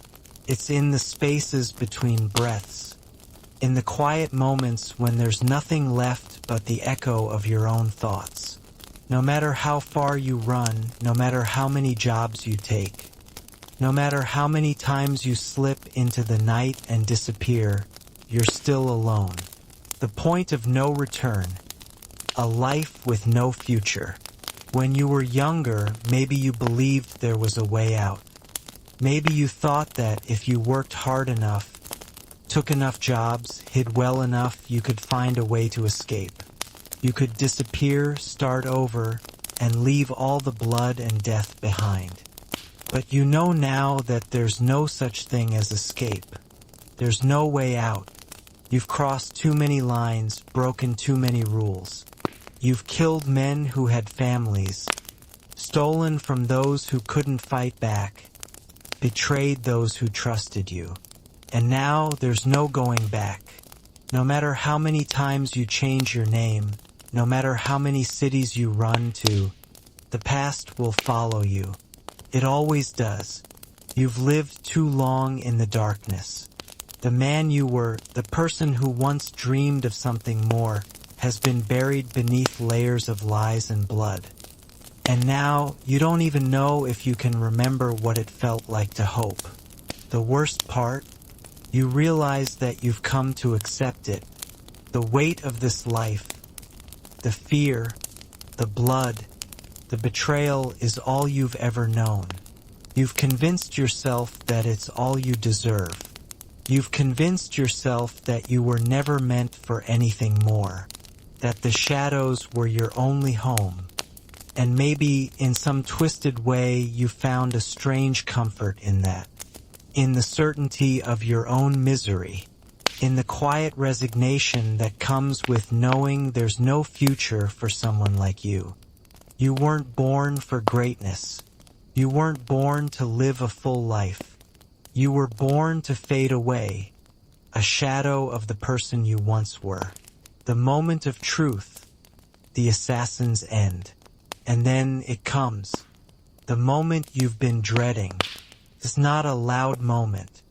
It's in the spaces between breaths. In the quiet moments when there's nothing left but the echo of your own thoughts. No matter how far you run, no matter how many jobs you take, no matter how many times you slip into the night and disappear, you're still alone. The point of no return. A life with no future. When you were younger, maybe you believed there was a way out. Maybe you thought that if you worked hard enough, took enough jobs, hid well enough, you could find a way to escape. You could disappear, start over, and leave all the blood and death behind. But you know now that there's no such thing as escape. There's no way out. You've crossed too many lines, broken too many rules. You've killed men who had families, stolen from those who couldn't fight back, betrayed those who trusted you. And now there's no going back. No matter how many times you change your name, no matter how many cities you run to, the past will follow you. It always does. You've lived too long in the darkness. The man you were, the person who once dreamed of something more, has been buried beneath layers of lies and blood. And now, you don't even know if you can remember what it felt like to hope. The worst part? You realize that you've come to accept it. The weight of this life, the fear, the blood, the betrayal is all you've ever known. You've convinced yourself that it's all you deserve. You've convinced yourself that you were never meant for anything more, that the shadows were your only home. And maybe, in some twisted way, you found a strange comfort in that. In the certainty of your own misery. In the quiet resignation that comes with knowing there's no future for someone like you. You weren't born for greatness. You weren't born to live a full life. You were born to fade away, a shadow of the person you once were. The moment of truth, the assassin's end. And then it comes. The moment you've been dreading. It's not a loud moment.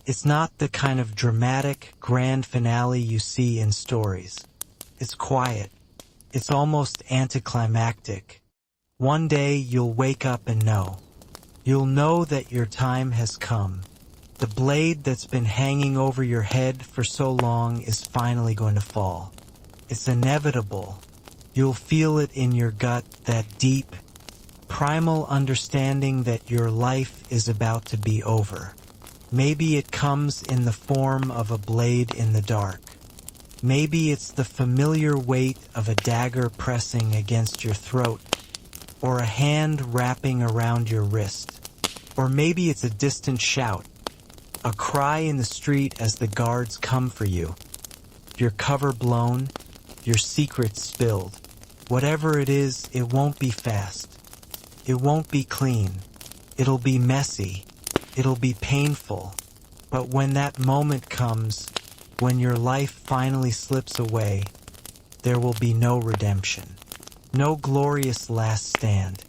It's not the kind of dramatic, grand finale you see in stories. It's quiet. It's almost anticlimactic. One day you'll wake up and know. You'll know that your time has come. The blade that's been hanging over your head for so long is finally going to fall. It's inevitable. You'll feel it in your gut, that deep, primal understanding that your life is about to be over. Maybe it comes in the form of a blade in the dark. Maybe it's the familiar weight of a dagger pressing against your throat, or a hand wrapping around your wrist. Or maybe it's a distant shout, a cry in the street as the guards come for you. Your cover blown, your secrets spilled. Whatever it is, it won't be fast. It won't be clean. It'll be messy. It'll be painful. But when that moment comes, when your life finally slips away, there will be no redemption. No glorious last stand.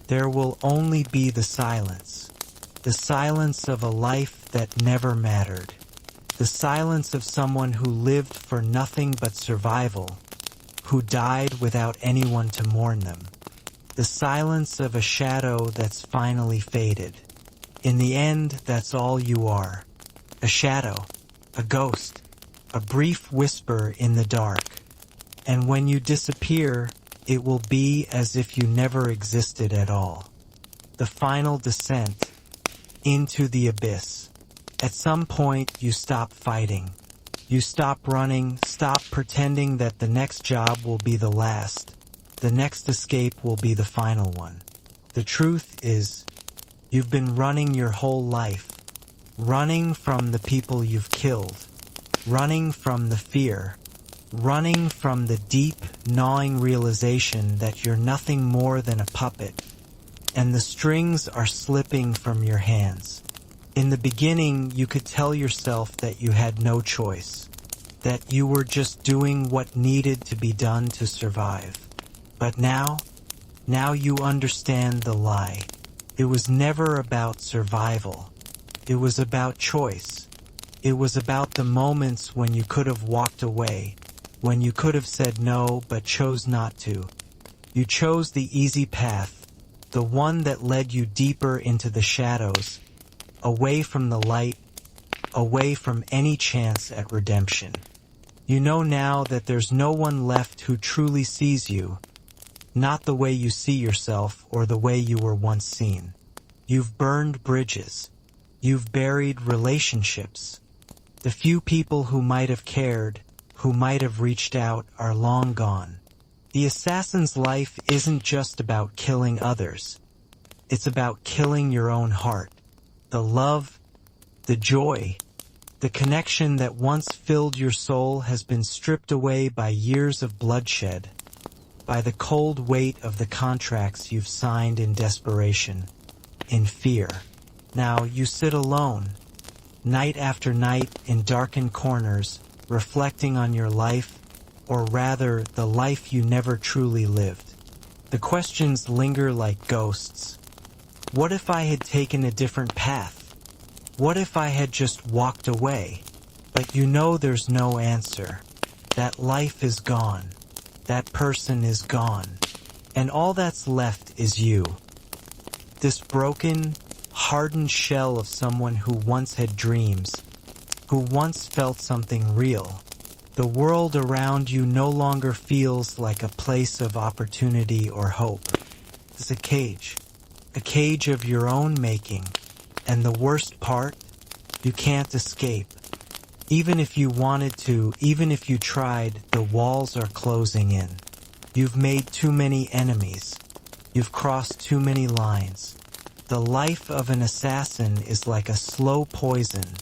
There will only be the silence. The silence of a life that never mattered. The silence of someone who lived for nothing but survival, who died without anyone to mourn them. The silence of a shadow that's finally faded. In the end, that's all you are. A shadow, a ghost, a brief whisper in the dark. And when you disappear, it will be as if you never existed at all. The final descent into the abyss. At some point, you stop fighting. You stop running, stop pretending that the next job will be the last. The next escape will be the final one. The truth is, you've been running your whole life. Running from the people you've killed. Running from the fear. Running from the deep, gnawing realization that you're nothing more than a puppet. And the strings are slipping from your hands. In the beginning, you could tell yourself that you had no choice. That you were just doing what needed to be done to survive. But now you understand the lie. It was never about survival. It was about choice. It was about the moments when you could have walked away, when you could have said no but chose not to. You chose the easy path, the one that led you deeper into the shadows, away from the light, away from any chance at redemption. You know now that there's no one left who truly sees you, not the way you see yourself or the way you were once seen. You've burned bridges. You've buried relationships. The few people who might have cared, who might have reached out, are long gone. The assassin's life isn't just about killing others. It's about killing your own heart. The love, the joy, The connection that once filled your soul has been stripped away by years of bloodshed, by the cold weight of the contracts you've signed in desperation, in fear. Now you sit alone, night after night in darkened corners, reflecting on your life, or rather, the life you never truly lived. The questions linger like ghosts. What if I had taken a different path? What if I had just walked away? But you know there's no answer. That life is gone. That person is gone. And all that's left is you. This broken, hardened shell of someone who once had dreams, who once felt something real. The world around you no longer feels like a place of opportunity or hope. It's a cage of your own making. And the worst part, you can't escape. Even if you wanted to, even if you tried, the walls are closing in. You've made too many enemies. You've crossed too many lines. The life of an assassin is like a slow poison,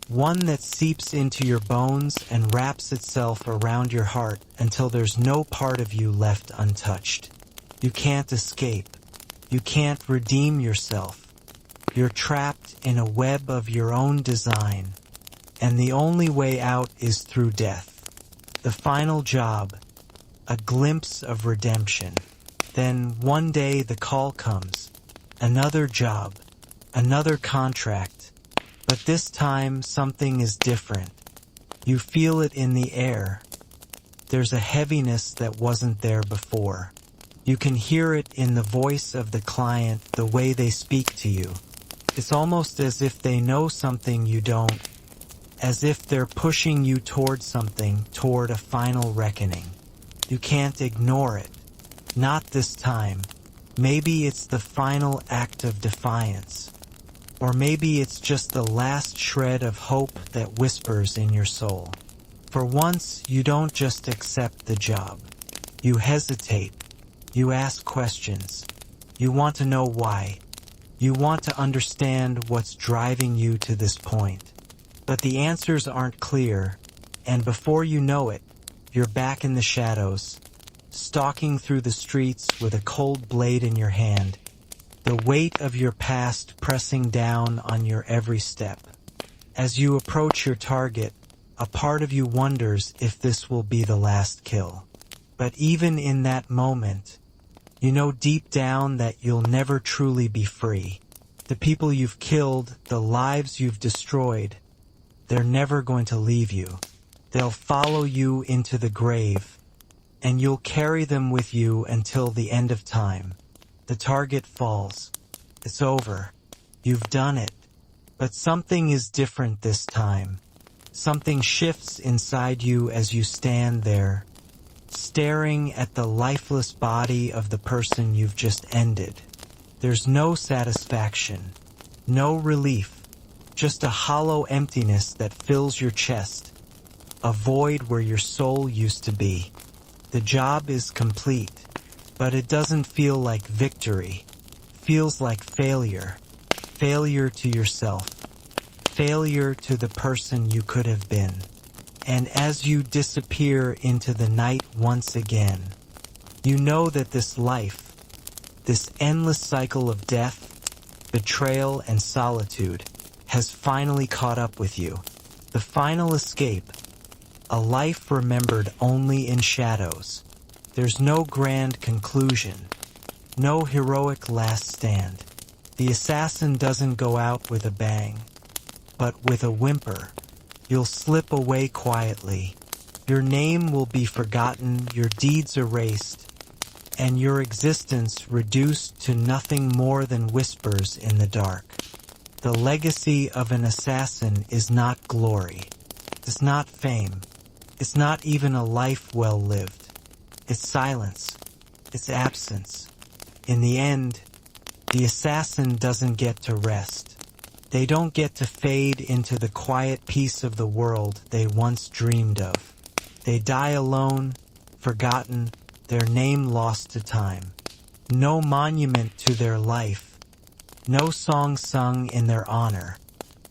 one that seeps into your bones and wraps itself around your heart until there's no part of you left untouched. You can't escape. You can't redeem yourself. You're trapped in a web of your own design, and the only way out is through death. The final job, a glimpse of redemption. Then one day the call comes, another job, another contract, but this time something is different. You feel it in the air. There's a heaviness that wasn't there before. You can hear it in the voice of the client, the way they speak to you. It's almost as if they know something you don't, as if they're pushing you toward something, toward a final reckoning. You can't ignore it. Not this time. Maybe it's the final act of defiance. Or maybe it's just the last shred of hope that whispers in your soul. For once, you don't just accept the job. You hesitate. You ask questions. You want to know why. You want to understand what's driving you to this point. But the answers aren't clear, and before you know it, you're back in the shadows, stalking through the streets with a cold blade in your hand, the weight of your past pressing down on your every step. As you approach your target, a part of you wonders if this will be the last kill. But even in that moment, you know deep down that you'll never truly be free. The people you've killed, the lives you've destroyed, they're never going to leave you. They'll follow you into the grave, and you'll carry them with you until the end of time. The target falls. It's over. You've done it. But something is different this time. Something shifts inside you as you stand there, staring at the lifeless body of the person you've just ended. There's no satisfaction, no relief, just a hollow emptiness that fills your chest, a void where your soul used to be. The job is complete, but it doesn't feel like victory. It feels like failure. Failure to yourself. Failure to the person you could have been. And as you disappear into the night once again, you know that this life, this endless cycle of death, betrayal, and solitude has finally caught up with you. The final escape, a life remembered only in shadows. There's no grand conclusion, no heroic last stand. The assassin doesn't go out with a bang, but with a whimper. You'll slip away quietly. Your name will be forgotten, your deeds erased, and your existence reduced to nothing more than whispers in the dark. The legacy of an assassin is not glory. It's not fame. It's not even a life well lived. It's silence. It's absence. In the end, the assassin doesn't get to rest. They don't get to fade into the quiet peace of the world they once dreamed of. They die alone, forgotten, their name lost to time. No monument to their life. No song sung in their honor.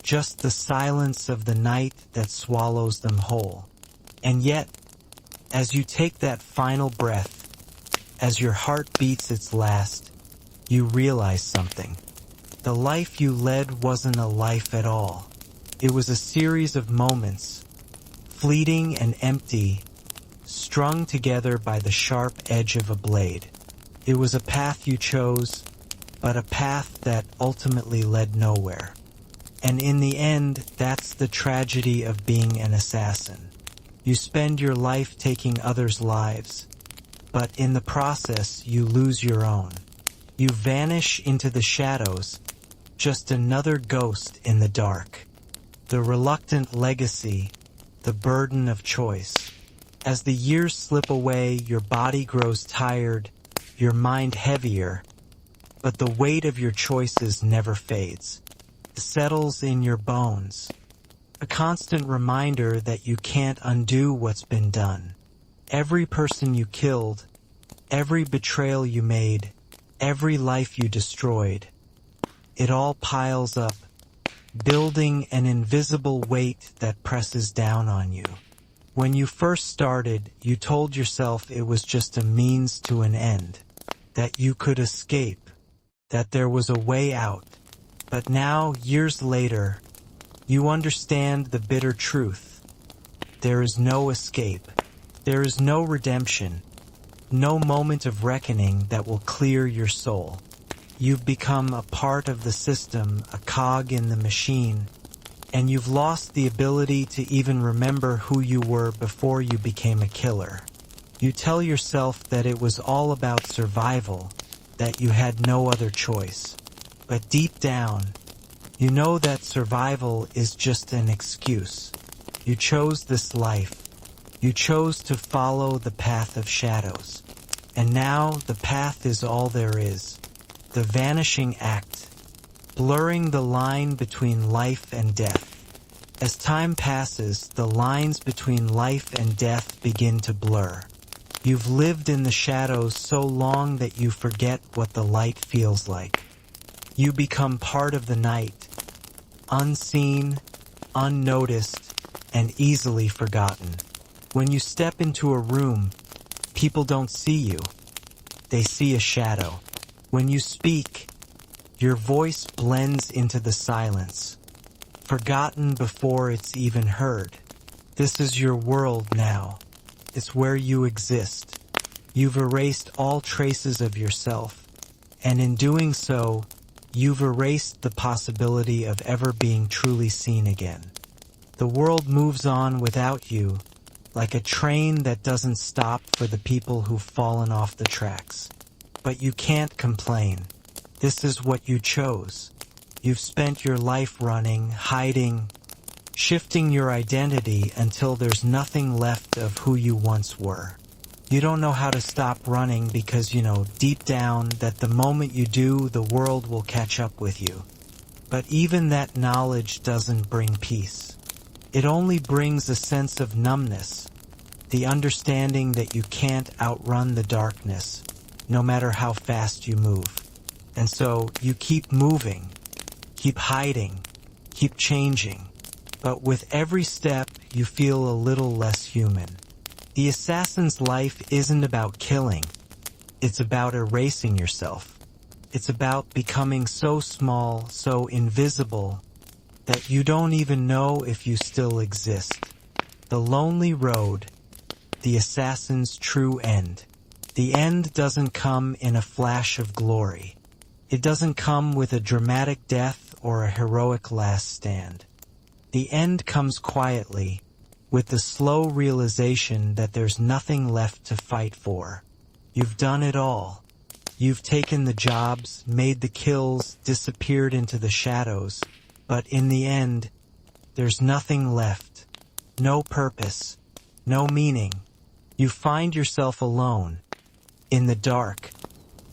just the silence of the night that swallows them whole. And yet, as you take that final breath, as your heart beats its last, you realize something. The life you led wasn't a life at all. It was a series of moments, fleeting and empty, strung together by the sharp edge of a blade. It was a path you chose, but a path that ultimately led nowhere. And in the end, that's the tragedy of being an assassin. You spend your life taking others' lives, but in the process you lose your own. You vanish into the shadows, just another ghost in the dark. The reluctant legacy, the burden of choice. As the years slip away, your body grows tired, your mind heavier, but the weight of your choices never fades. It settles in your bones. A constant reminder that you can't undo what's been done. Every person you killed, every betrayal you made, every life you destroyed, it all piles up, building an invisible weight that presses down on you. When you first started, you told yourself it was just a means to an end, that you could escape, that there was a way out. But now, years later, you understand the bitter truth. There is no escape. There is no redemption. No moment of reckoning that will clear your soul. You've become a part of the system, a cog in the machine, and you've lost the ability to even remember who you were before you became a killer. You tell yourself that it was all about survival, that you had no other choice. But deep down, you know that survival is just an excuse. You chose this life. You chose to follow the path of shadows. And now the path is all there is. The vanishing act, blurring the line between life and death. As time passes, the lines between life and death begin to blur. You've lived in the shadows so long that you forget what the light feels like. You become part of the night, unseen, unnoticed, and easily forgotten. When you step into a room, people don't see you. They see a shadow. When you speak, your voice blends into the silence, forgotten before it's even heard. This is your world now. It's where you exist. You've erased all traces of yourself, and in doing so, you've erased the possibility of ever being truly seen again. The world moves on without you, like a train that doesn't stop for the people who've fallen off the tracks. But you can't complain. This is what you chose. You've spent your life running, hiding, shifting your identity until there's nothing left of who you once were. You don't know how to stop running because you know deep down that the moment you do, the world will catch up with you. But even that knowledge doesn't bring peace. It only brings a sense of numbness, the understanding that you can't outrun the darkness, no matter how fast you move. And so you keep moving, keep hiding, keep changing. But with every step, you feel a little less human. The assassin's life isn't about killing. It's about erasing yourself. It's about becoming so small, so invisible, that you don't even know if you still exist. The lonely road, the assassin's true end. The end doesn't come in a flash of glory. It doesn't come with a dramatic death or a heroic last stand. The end comes quietly, with the slow realization that there's nothing left to fight for. You've done it all. You've taken the jobs, made the kills, disappeared into the shadows, but in the end, there's nothing left. No purpose, no meaning. You find yourself alone, in the dark,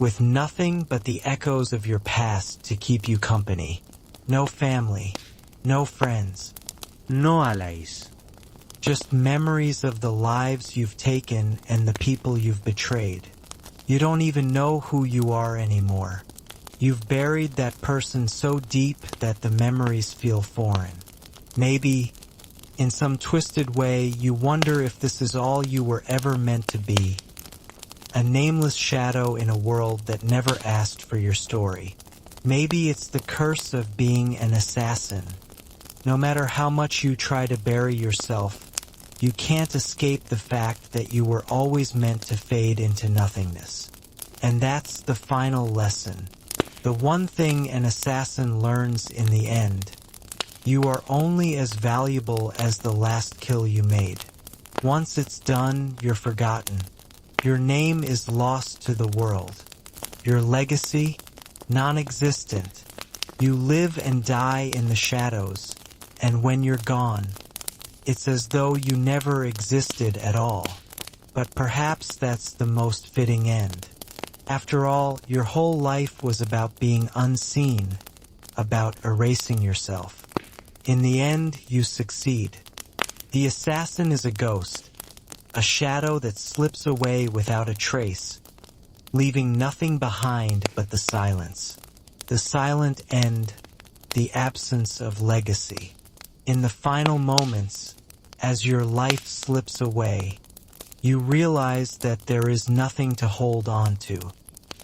with nothing but the echoes of your past to keep you company. No family, no friends. No allies. Just memories of the lives you've taken and the people you've betrayed. You don't even know who you are anymore. You've buried that person so deep that the memories feel foreign. Maybe, in some twisted way, you wonder if this is all you were ever meant to be. A nameless shadow in a world that never asked for your story. Maybe it's the curse of being an assassin. No matter how much you try to bury yourself, you can't escape the fact that you were always meant to fade into nothingness. And that's the final lesson. The one thing an assassin learns in the end. You are only as valuable as the last kill you made. Once it's done, you're forgotten. Your name is lost to the world. Your legacy, non-existent. You live and die in the shadows, and when you're gone, it's as though you never existed at all. But perhaps that's the most fitting end. After all, your whole life was about being unseen, about erasing yourself. In the end, you succeed. The assassin is a ghost, a shadow that slips away without a trace, leaving nothing behind but the silence. The silent end, the absence of legacy. In the final moments, as your life slips away, you realize that there is nothing to hold on to.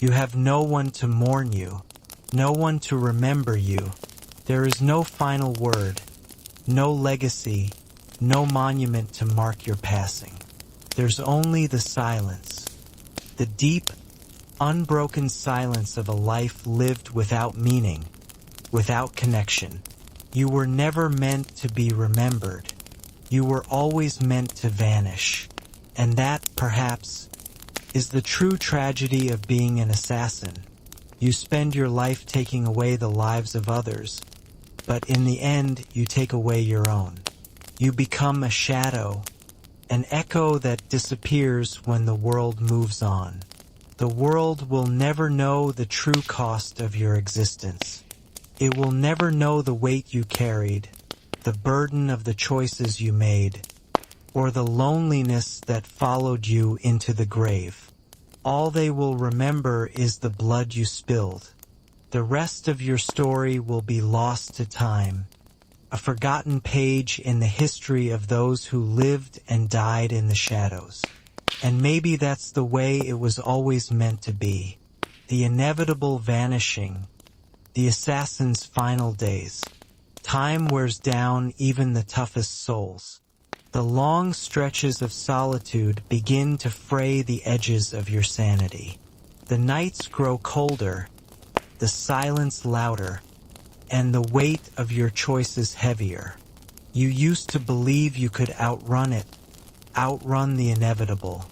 You have no one to mourn you, no one to remember you. There is no final word, no legacy, no monument to mark your passing. There's only the silence, the deep, unbroken silence of a life lived without meaning, without connection. You were never meant to be remembered. You were always meant to vanish. And that, perhaps, is the true tragedy of being an assassin. You spend your life taking away the lives of others, but in the end, you take away your own. You become a shadow, an echo that disappears when the world moves on. The world will never know the true cost of your existence. It will never know the weight you carried, the burden of the choices you made, or the loneliness that followed you into the grave. All they will remember is the blood you spilled. The rest of your story will be lost to time, a forgotten page in the history of those who lived and died in the shadows. And maybe that's the way it was always meant to be. The inevitable vanishing, the assassin's final days. Time wears down even the toughest souls. The long stretches of solitude begin to fray the edges of your sanity. The nights grow colder, the silence louder, and the weight of your choices heavier. You used to believe you could outrun it, outrun the inevitable.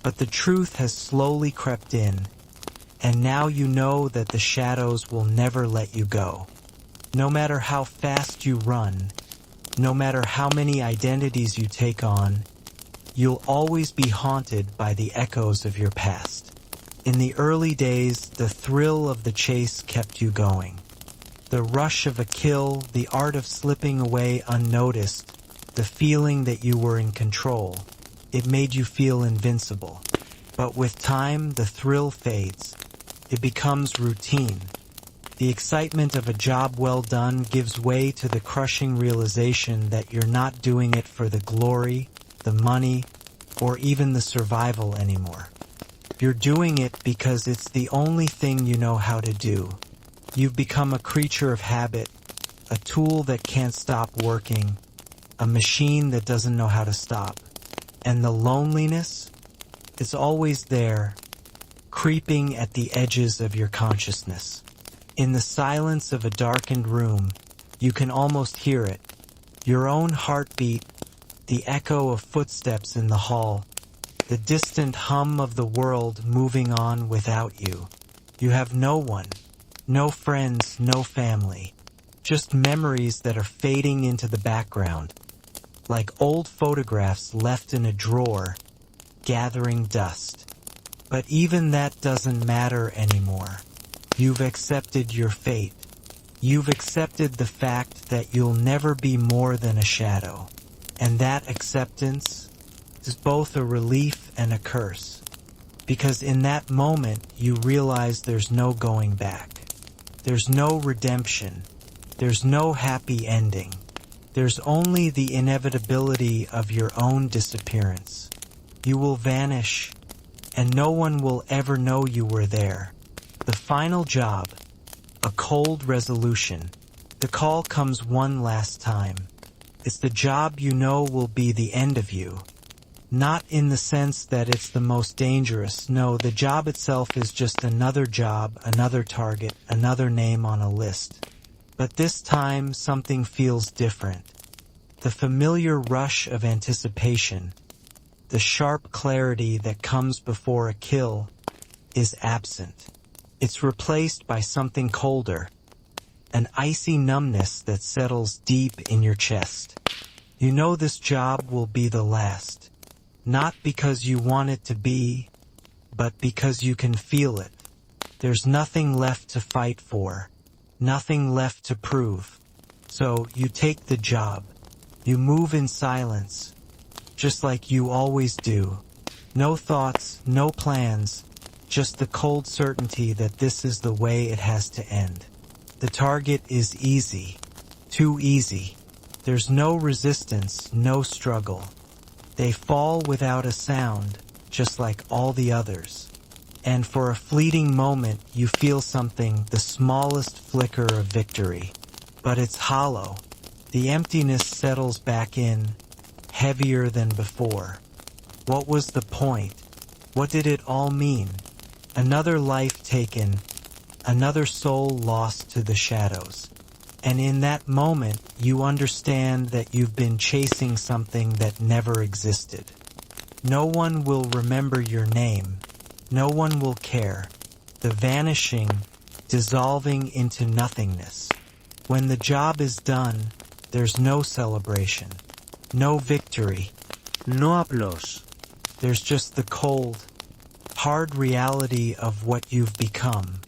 But the truth has slowly crept in, and now you know that the shadows will never let you go. No matter how fast you run, no matter how many identities you take on, you'll always be haunted by the echoes of your past. In the early days, the thrill of the chase kept you going. The rush of a kill, the art of slipping away unnoticed, the feeling that you were in control. It made you feel invincible. But with time, the thrill fades. It becomes routine. The excitement of a job well done gives way to the crushing realization that you're not doing it for the glory, the money, or even the survival anymore. You're doing it because it's the only thing you know how to do. You've become a creature of habit, a tool that can't stop working, a machine that doesn't know how to stop. And the loneliness, it's always there, creeping at the edges of your consciousness. In the silence of a darkened room, you can almost hear it. Your own heartbeat, the echo of footsteps in the hall, the distant hum of the world moving on without you. You have no one, no friends, no family, just memories that are fading into the background, like old photographs left in a drawer, gathering dust. But even that doesn't matter anymore. You've accepted your fate. You've accepted the fact that you'll never be more than a shadow. And that acceptance is both a relief and a curse. Because in that moment, you realize there's no going back. There's no redemption. There's no happy ending. There's only the inevitability of your own disappearance. You will vanish, and no one will ever know you were there. The final job, a cold resolution. The call comes one last time. It's the job you know will be the end of you. Not in the sense that it's the most dangerous. No, the job itself is just another job, another target, another name on a list. But this time, something feels different. The familiar rush of anticipation, the sharp clarity that comes before a kill, is absent. It's replaced by something colder, an icy numbness that settles deep in your chest. You know this job will be the last, not because you want it to be, but because you can feel it. There's nothing left to fight for, nothing left to prove. So you take the job. You move in silence, just like you always do. No thoughts, no plans, just the cold certainty that this is the way it has to end. The target is easy, too easy. There's no resistance, no struggle. They fall without a sound, just like all the others. And for a fleeting moment you feel something, the smallest flicker of victory. But it's hollow. The emptiness settles back in, heavier than before. What was the point? What did it all mean? Another life taken, another soul lost to the shadows. And in that moment, you understand that you've been chasing something that never existed. No one will remember your name. No one will care. The vanishing, dissolving into nothingness. When the job is done, there's no celebration, no victory, No applause. there's just the cold, hard reality of what you've become.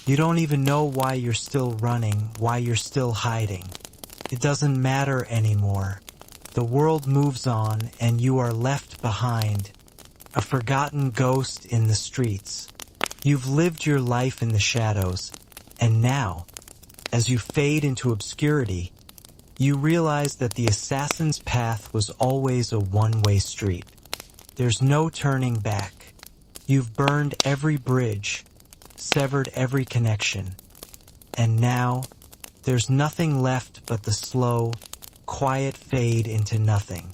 You don't even know why you're still running, why you're still hiding. It doesn't matter anymore. The world moves on and you are left behind, a forgotten ghost in the streets. You've lived your life in the shadows, and now, as you fade into obscurity, you realize that the assassin's path was always a one-way street. There's no turning back. You've burned every bridge, severed every connection, and now there's nothing left but the slow, quiet fade into nothing.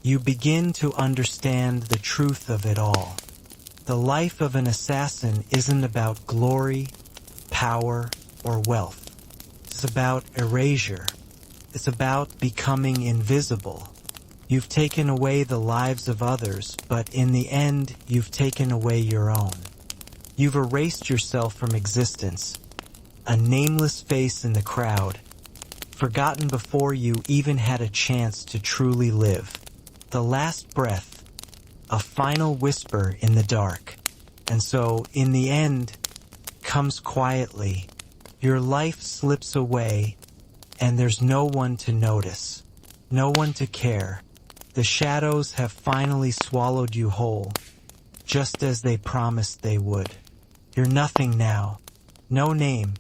You begin to understand the truth of it all. The life of an assassin isn't about glory, power, or wealth. It's about erasure. It's about becoming invisible. You've taken away the lives of others, but in the end, you've taken away your own. You've erased yourself from existence, a nameless face in the crowd, forgotten before you even had a chance to truly live. The last breath, a final whisper in the dark. And so, in the end, comes quietly. Your life slips away, and there's no one to notice, no one to care. The shadows have finally swallowed you whole, just as they promised they would. You're nothing now. No name,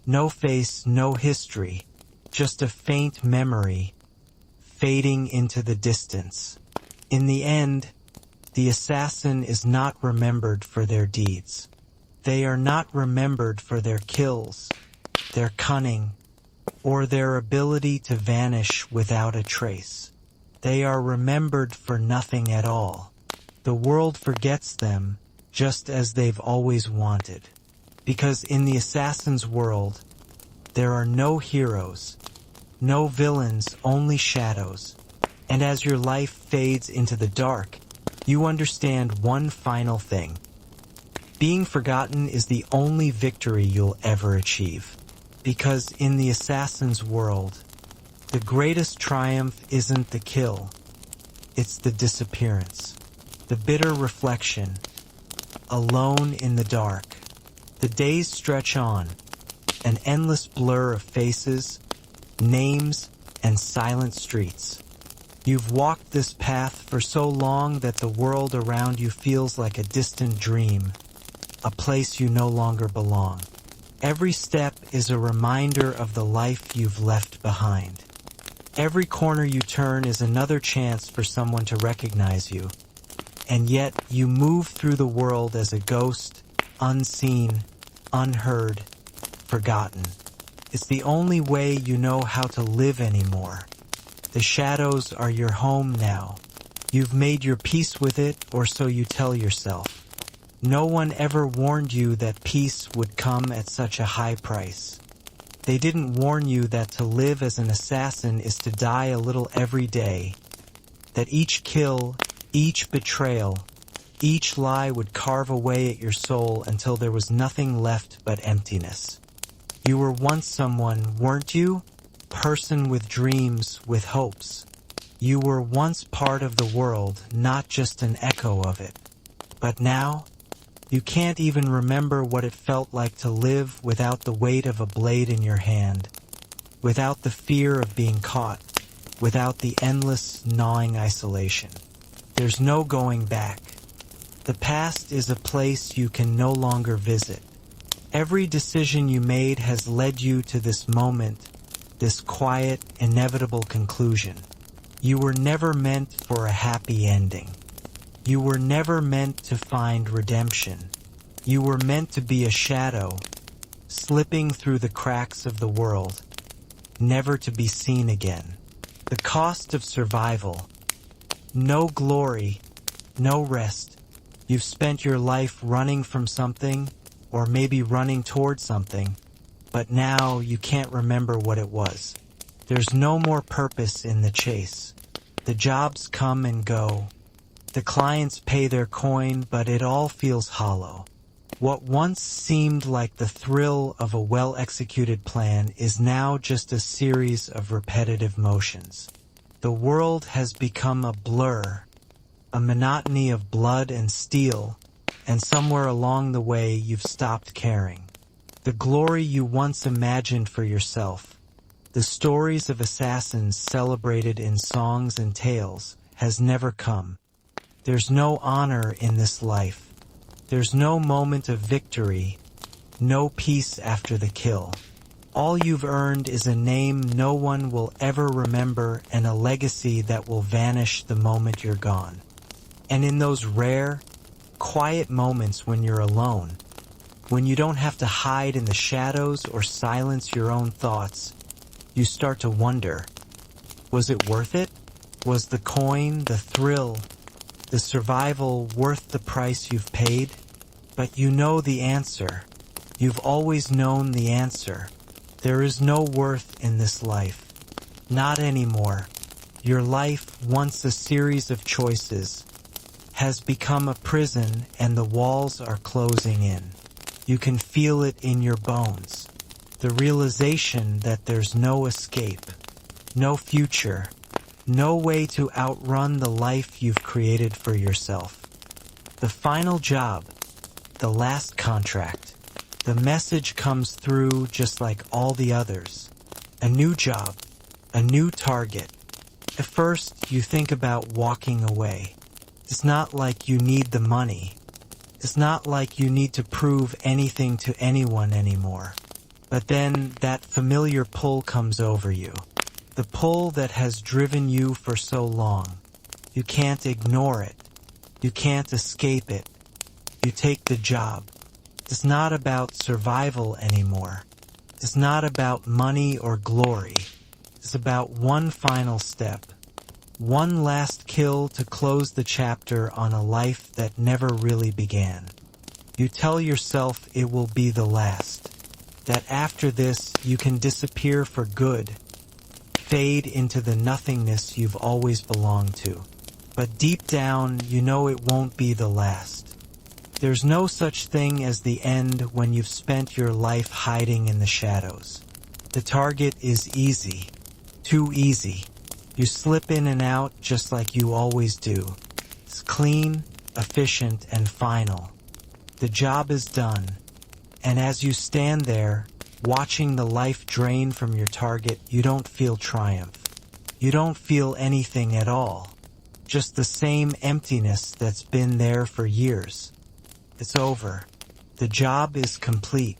no face, no history, just a faint memory, fading into the distance. In the end, the assassin is not remembered for their deeds. They are not remembered for their kills, their cunning, or their ability to vanish without a trace. They are remembered for nothing at all. The world forgets them just as they've always wanted. Because in the assassin's world, there are no heroes, no villains, only shadows. And as your life fades into the dark, you understand one final thing. Being forgotten is the only victory you'll ever achieve. Because in the assassin's world, the greatest triumph isn't the kill, it's the disappearance. The bitter reflection, alone in the dark. The days stretch on, an endless blur of faces, names, and silent streets. You've walked this path for so long that the world around you feels like a distant dream, a place you no longer belong. Every step is a reminder of the life you've left behind. Every corner you turn is another chance for someone to recognize you. And yet, you move through the world as a ghost, unseen, unheard, forgotten. It's the only way you know how to live anymore. The shadows are your home now. You've made your peace with it, or so you tell yourself. No one ever warned you that peace would come at such a high price. They didn't warn you that to live as an assassin is to die a little every day. That each kill, each betrayal, each lie would carve away at your soul until there was nothing left but emptiness. You were once someone, weren't you? Person with dreams, with hopes. You were once part of the world, not just an echo of it. But now, you can't even remember what it felt like to live without the weight of a blade in your hand, without the fear of being caught, without the endless, gnawing isolation. There's no going back. The past is a place you can no longer visit. Every decision you made has led you to this moment, this quiet, inevitable conclusion. You were never meant for a happy ending. You were never meant to find redemption. You were meant to be a shadow, slipping through the cracks of the world, never to be seen again. The cost of survival. No glory, no rest. You've spent your life running from something, or maybe running towards something, but now you can't remember what it was. There's no more purpose in the chase. The jobs come and go. The clients pay their coin, but it all feels hollow. What once seemed like the thrill of a well-executed plan is now just a series of repetitive motions. The world has become a blur, a monotony of blood and steel, and somewhere along the way you've stopped caring. The glory you once imagined for yourself, the stories of assassins celebrated in songs and tales, has never come. There's no honor in this life. There's no moment of victory, no peace after the kill. All you've earned is a name no one will ever remember and a legacy that will vanish the moment you're gone. And in those rare, quiet moments when you're alone, when you don't have to hide in the shadows or silence your own thoughts, you start to wonder, was it worth it? Was the coin, the thrill, the survival worth the price you've paid? But you know the answer. You've always known the answer. There is no worth in this life. Not anymore. Your life, once a series of choices, has become a prison and the walls are closing in. You can feel it in your bones. The realization that there's no escape, no future, no way to outrun the life you've created for yourself. The final job, the last contract, the message comes through just like all the others. A new job, a new target. At first, you think about walking away. It's not like you need the money. It's not like you need to prove anything to anyone anymore. But then that familiar pull comes over you. The pull that has driven you for so long. You can't ignore it. You can't escape it. You take the job. It's not about survival anymore. It's not about money or glory. It's about one final step. One last kill to close the chapter on a life that never really began. You tell yourself it will be the last. That after this you can disappear for good. Fade into the nothingness you've always belonged to. But deep down, you know it won't be the last. There's no such thing as the end when you've spent your life hiding in the shadows. The target is easy. Too easy. You slip in and out just like you always do. It's clean, efficient, and final. The job is done. And as you stand there, watching the life drain from your target, you don't feel triumph. You don't feel anything at all. Just the same emptiness that's been there for years. It's over. The job is complete.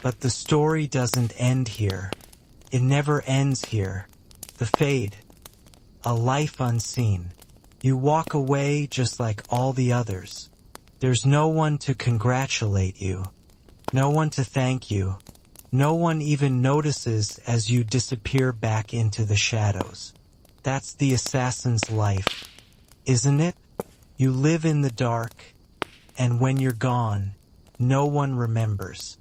But the story doesn't end here. It never ends here. The fade. A life unseen. You walk away just like all the others. There's no one to congratulate you. No one to thank you. No one even notices as you disappear back into the shadows. That's the assassin's life, isn't it? You live in the dark, and when you're gone, no one remembers.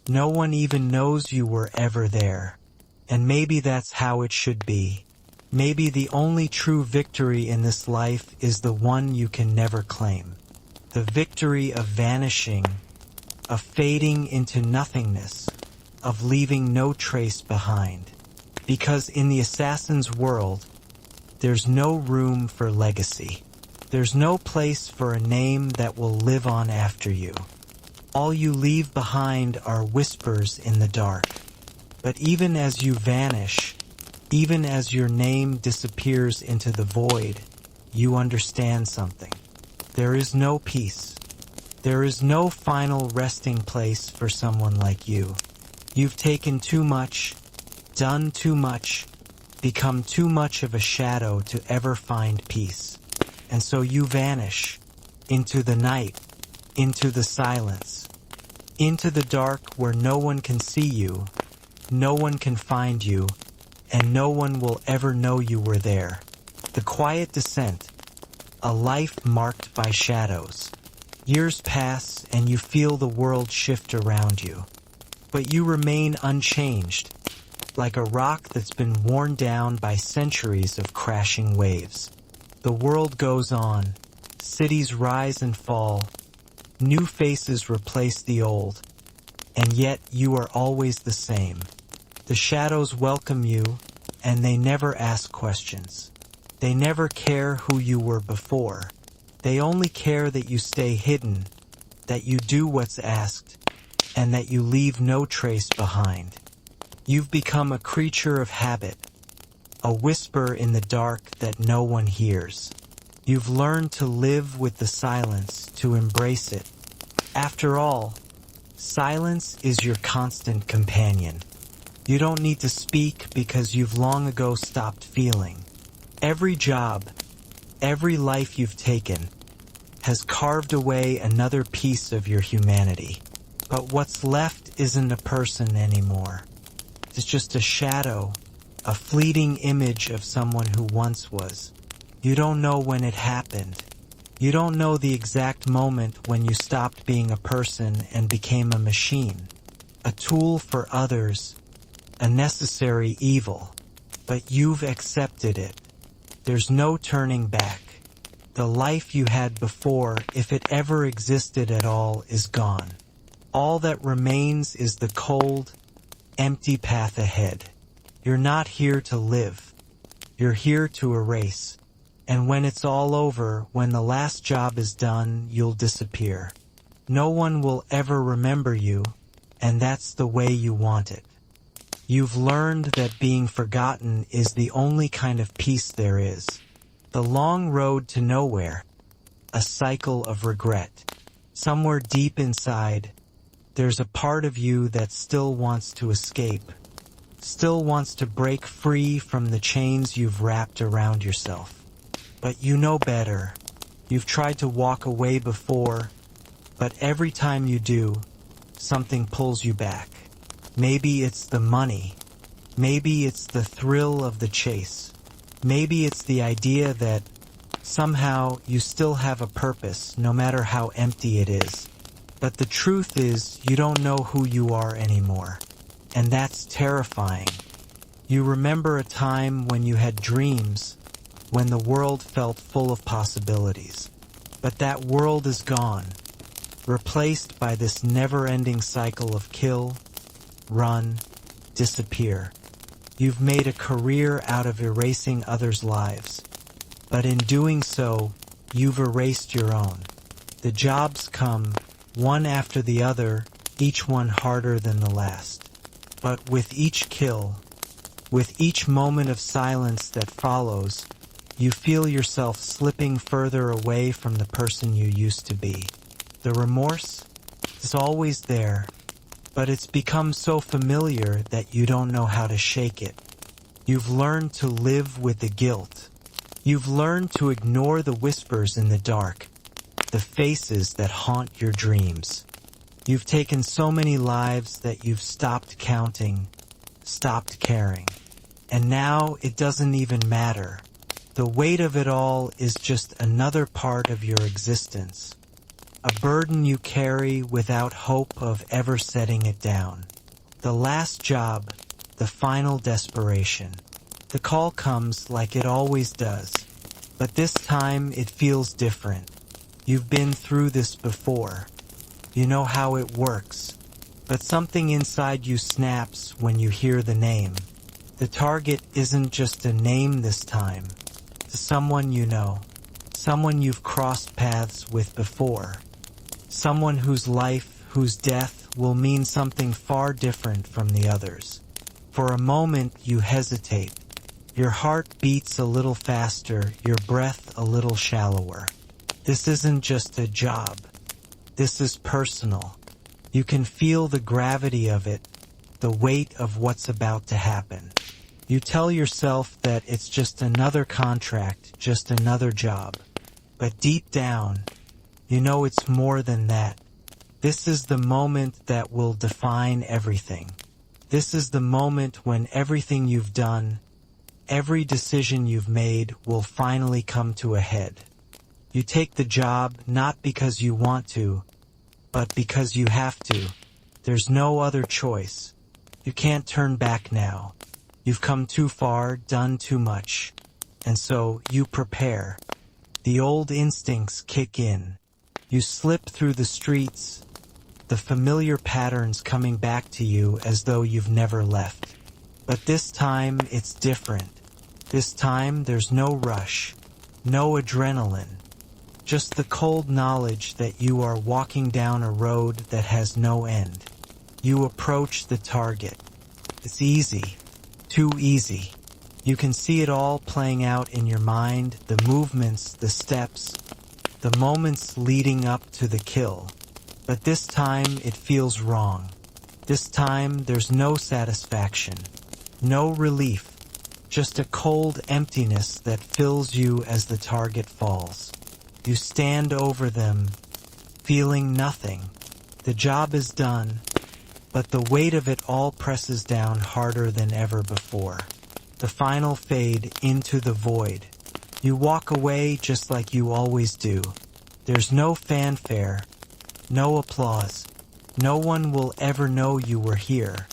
No one even knows you were ever there. And maybe that's how it should be. Maybe the only true victory in this life is the one you can never claim. The victory of vanishing, of fading into nothingness, of leaving no trace behind. Because in the assassin's world, there's no room for legacy. There's no place for a name that will live on after you. All you leave behind are whispers in the dark. But even as you vanish, even as your name disappears into the void, you understand something. There is no peace. There is no final resting place for someone like you. You've taken too much, done too much, become too much of a shadow to ever find peace. And so you vanish into the night, into the silence, into the dark where no one can see you, no one can find you, and no one will ever know you were there. The quiet descent, a life marked by shadows. Years pass and you feel the world shift around you. But you remain unchanged, like a rock that's been worn down by centuries of crashing waves. The world goes on, cities rise and fall, new faces replace the old, and yet you are always the same. The shadows welcome you, and they never ask questions. They never care who you were before. They only care that you stay hidden, that you do what's asked, and that you leave no trace behind. You've become a creature of habit, a whisper in the dark that no one hears. You've learned to live with the silence, to embrace it. After all, silence is your constant companion. You don't need to speak because you've long ago stopped feeling. Every job, every life you've taken, has carved away another piece of your humanity. But what's left isn't a person anymore. It's just a shadow, a fleeting image of someone who once was. You don't know when it happened. You don't know the exact moment when you stopped being a person and became a machine, a tool for others, a necessary evil. But you've accepted it. There's no turning back. The life you had before, if it ever existed at all, is gone. All that remains is the cold, empty path ahead. You're not here to live. You're here to erase. And when it's all over, when the last job is done, you'll disappear. No one will ever remember you, and that's the way you want it. You've learned that being forgotten is the only kind of peace there is. The long road to nowhere. A cycle of regret. Somewhere deep inside, there's a part of you that still wants to escape. Still wants to break free from the chains you've wrapped around yourself. But you know better. You've tried to walk away before, but every time you do, something pulls you back. Maybe it's the money. Maybe it's the thrill of the chase. Maybe it's the idea that somehow you still have a purpose, no matter how empty it is. But the truth is, you don't know who you are anymore. And that's terrifying. You remember a time when you had dreams, when the world felt full of possibilities. But that world is gone, replaced by this never-ending cycle of kill, run, disappear. You've made a career out of erasing others' lives. But in doing so, you've erased your own. The jobs come, one after the other, each one harder than the last. But with each kill, with each moment of silence that follows, you feel yourself slipping further away from the person you used to be. The remorse is always there, but it's become so familiar that you don't know how to shake it. You've learned to live with the guilt. You've learned to ignore the whispers in the dark, the faces that haunt your dreams. You've taken so many lives that you've stopped counting, stopped caring. And now it doesn't even matter. The weight of it all is just another part of your existence. A burden you carry without hope of ever setting it down. The last job, the final desperation. The call comes like it always does, but this time it feels different. You've been through this before. You know how it works, but something inside you snaps when you hear the name. The target isn't just a name this time. It's someone you know, someone you've crossed paths with before, someone whose life, whose death will mean something far different from the others. For a moment you hesitate. Your heart beats a little faster, your breath a little shallower. This isn't just a job. This is personal. You can feel the gravity of it, the weight of what's about to happen. You tell yourself that it's just another contract, just another job. But deep down, you know it's more than that. This is the moment that will define everything. This is the moment when everything you've done, every decision you've made will finally come to a head. You take the job not because you want to, but because you have to. There's no other choice. You can't turn back now. You've come too far, done too much. And so, you prepare. The old instincts kick in. You slip through the streets, the familiar patterns coming back to you as though you've never left. But this time, it's different. This time, there's no rush, no adrenaline. Just the cold knowledge that you are walking down a road that has no end. You approach the target. It's easy. Too easy. You can see it all playing out in your mind, the movements, the steps, the moments leading up to the kill. But this time it feels wrong. This time there's no satisfaction, no relief, just a cold emptiness that fills you as the target falls. You stand over them, feeling nothing. The job is done, but the weight of it all presses down harder than ever before. The final fade into the void. You walk away just like you always do. There's no fanfare, no applause. No one will ever know you were here.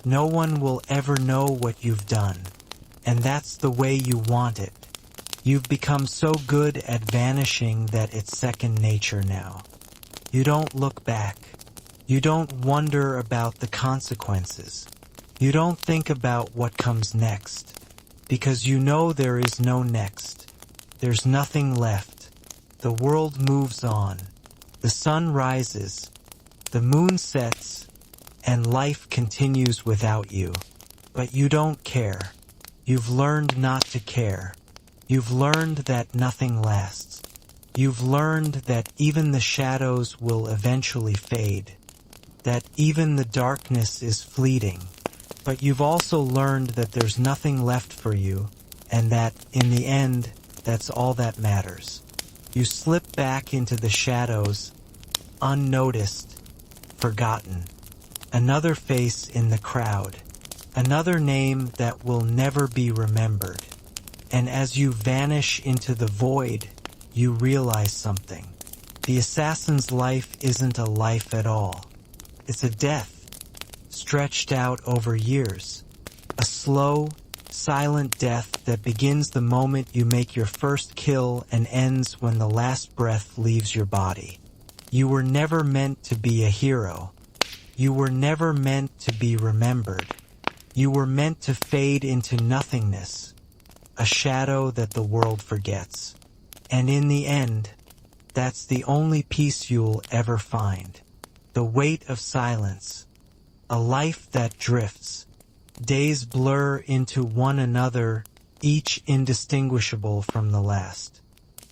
No one will ever know what you've done. And that's the way you want it. You've become so good at vanishing that it's second nature now. You don't look back. You don't wonder about the consequences. You don't think about what comes next, because you know there is no next. There's nothing left. The world moves on. The sun rises. The moon sets, and life continues without you. But you don't care. You've learned not to care. You've learned that nothing lasts. You've learned that even the shadows will eventually fade, that even the darkness is fleeting. But you've also learned that there's nothing left for you, and that, in the end, that's all that matters. You slip back into the shadows, unnoticed, forgotten. Another face in the crowd, another name that will never be remembered. And as you vanish into the void, you realize something. The assassin's life isn't a life at all. It's a death, stretched out over years. A slow, silent death that begins the moment you make your first kill and ends when the last breath leaves your body. You were never meant to be a hero. You were never meant to be remembered. You were meant to fade into nothingness, a shadow that the world forgets. And in the end, that's the only peace you'll ever find. The weight of silence. A life that drifts. Days blur into one another, each indistinguishable from the last.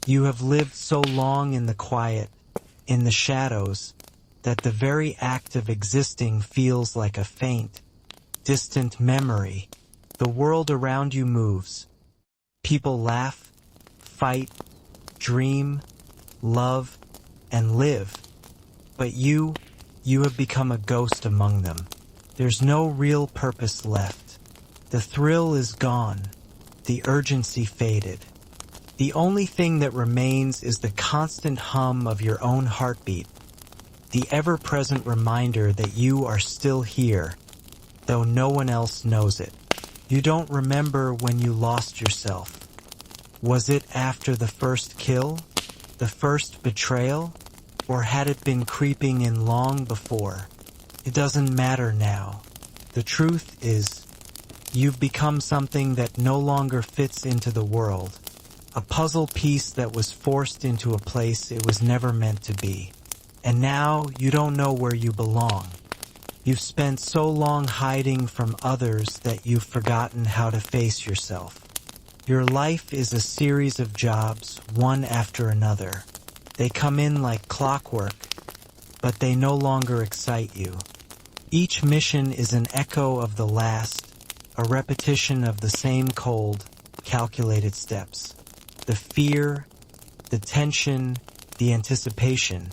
You have lived so long in the quiet, in the shadows, that the very act of existing feels like a faint, distant memory. The world around you moves. People laugh, fight, dream, love, and live. But you have become a ghost among them. There's no real purpose left. The thrill is gone. The urgency faded. The only thing that remains is the constant hum of your own heartbeat, the ever-present reminder that you are still here, though no one else knows it. You don't remember when you lost yourself. Was it after the first kill? The first betrayal? Or had it been creeping in long before? It doesn't matter now. The truth is, you've become something that no longer fits into the world. A puzzle piece that was forced into a place it was never meant to be. And now you don't know where you belong. You've spent so long hiding from others that you've forgotten how to face yourself. Your life is a series of jobs, one after another. They come in like clockwork, but they no longer excite you. Each mission is an echo of the last, a repetition of the same cold, calculated steps. The fear, the tension, the anticipation.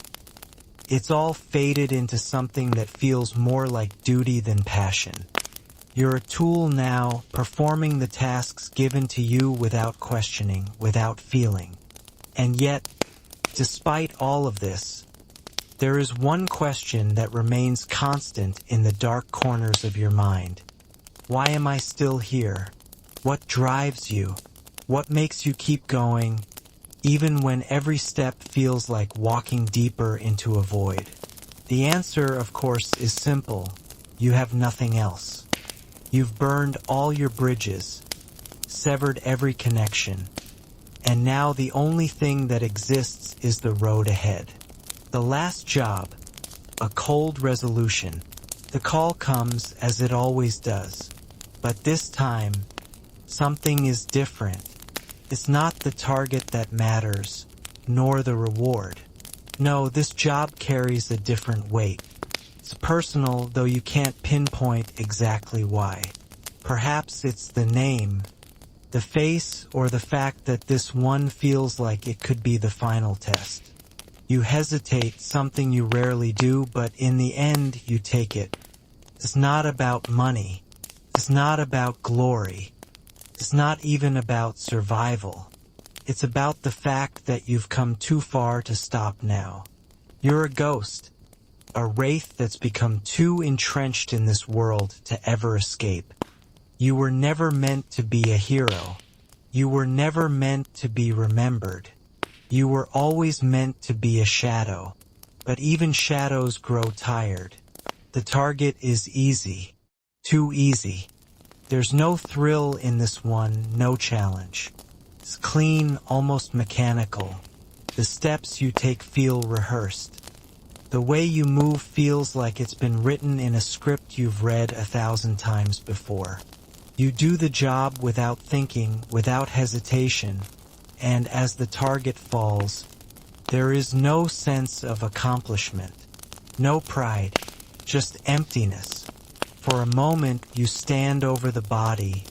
It's all faded into something that feels more like duty than passion. You're a tool now, performing the tasks given to you without questioning, without feeling. And yet, despite all of this, there is one question that remains constant in the dark corners of your mind. Why am I still here? What drives you? What makes you keep going, even when every step feels like walking deeper into a void? The answer, of course, is simple. You have nothing else. You've burned all your bridges, severed every connection, and now the only thing that exists is the road ahead. The last job, a cold resolution. The call comes as it always does, but this time, something is different. It's not the target that matters, nor the reward. No, this job carries a different weight. It's personal, though you can't pinpoint exactly why. Perhaps it's the name, the face, or the fact that this one feels like it could be the final test. You hesitate, something you rarely do, but in the end you take it. It's not about money. It's not about glory. It's not even about survival. It's about the fact that you've come too far to stop now. You're a ghost, a wraith that's become too entrenched in this world to ever escape. You were never meant to be a hero. You were never meant to be remembered. You were always meant to be a shadow. But even shadows grow tired. The target is easy. Too easy. There's no thrill in this one, no challenge. It's clean, almost mechanical. The steps you take feel rehearsed. The way you move feels like it's been written in a script you've read 1,000 times before. You do the job without thinking, without hesitation, and as the target falls, there is no sense of accomplishment, no pride, just emptiness. For a moment, you stand over the body,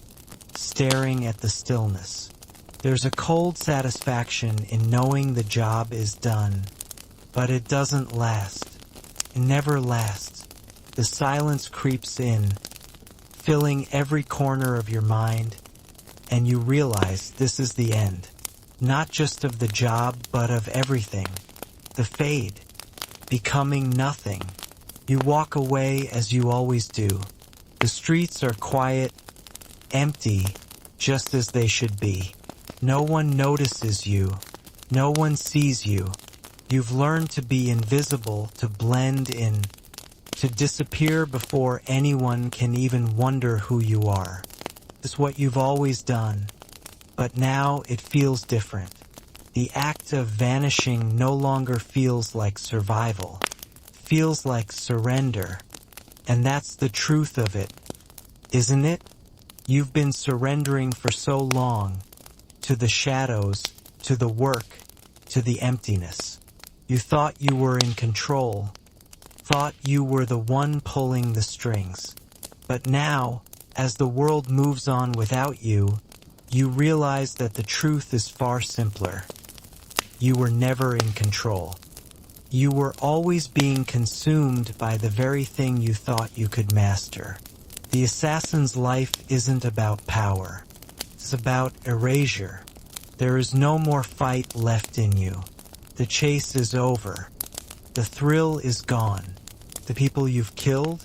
staring at the stillness. There's a cold satisfaction in knowing the job is done, but it doesn't last. It never lasts. The silence creeps in, filling every corner of your mind, and you realize this is the end. Not just of the job, but of everything. The fade, becoming nothing. You walk away as you always do. The streets are quiet, empty, just as they should be. No one notices you. No one sees you. You've learned to be invisible, to blend in, to disappear before anyone can even wonder who you are. It's what you've always done, but now it feels different. The act of vanishing no longer feels like survival. Feels like surrender. And that's the truth of it, isn't it? You've been surrendering for so long, to the shadows, to the work, to the emptiness. You thought you were in control, thought you were the one pulling the strings. But now, as the world moves on without you, you realize that the truth is far simpler. You were never in control. You were always being consumed by the very thing you thought you could master. The assassin's life isn't about power. It's about erasure. There is no more fight left in you. The chase is over. The thrill is gone. The people you've killed,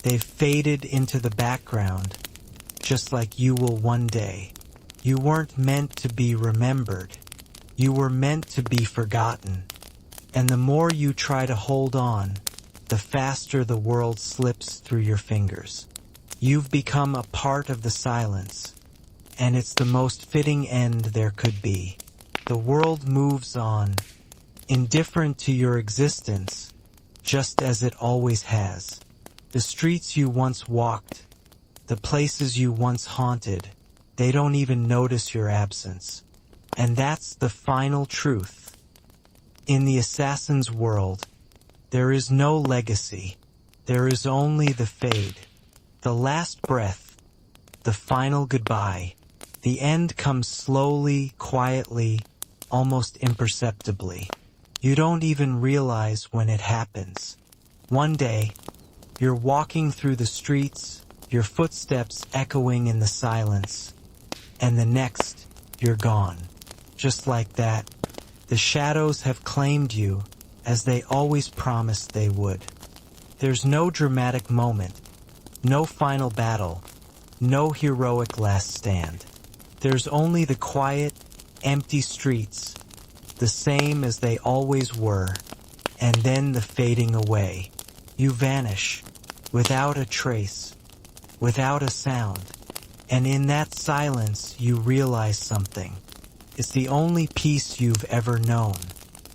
they've faded into the background, just like you will one day. You weren't meant to be remembered. You were meant to be forgotten. And the more you try to hold on, the faster the world slips through your fingers. You've become a part of the silence, and it's the most fitting end there could be. The world moves on, indifferent to your existence, just as it always has. The streets you once walked, the places you once haunted, they don't even notice your absence. And that's the final truth. In the assassin's world, there is no legacy. There is only the fade, the last breath, the final goodbye. The end comes slowly, quietly, almost imperceptibly. You don't even realize when it happens. One day, you're walking through the streets, your footsteps echoing in the silence, and the next, you're gone. Just like that, the shadows have claimed you, as they always promised they would. There's no dramatic moment, no final battle, no heroic last stand. There's only the quiet, empty streets, the same as they always were, and then the fading away. You vanish, without a trace, without a sound, and in that silence you realize something. It's the only peace you've ever known.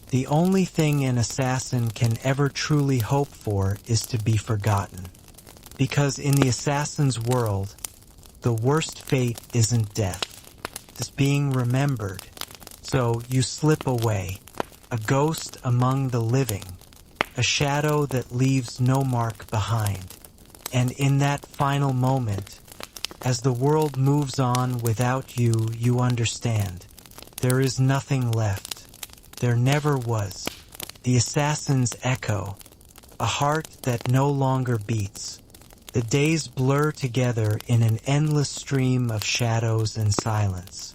The only thing an assassin can ever truly hope for is to be forgotten. Because in the assassin's world, the worst fate isn't death. It's being remembered. So you slip away, a ghost among the living, a shadow that leaves no mark behind. And in that final moment, as the world moves on without you, you understand. There is nothing left. There never was. The assassin's echo, a heart that no longer beats. The days blur together in an endless stream of shadows and silence.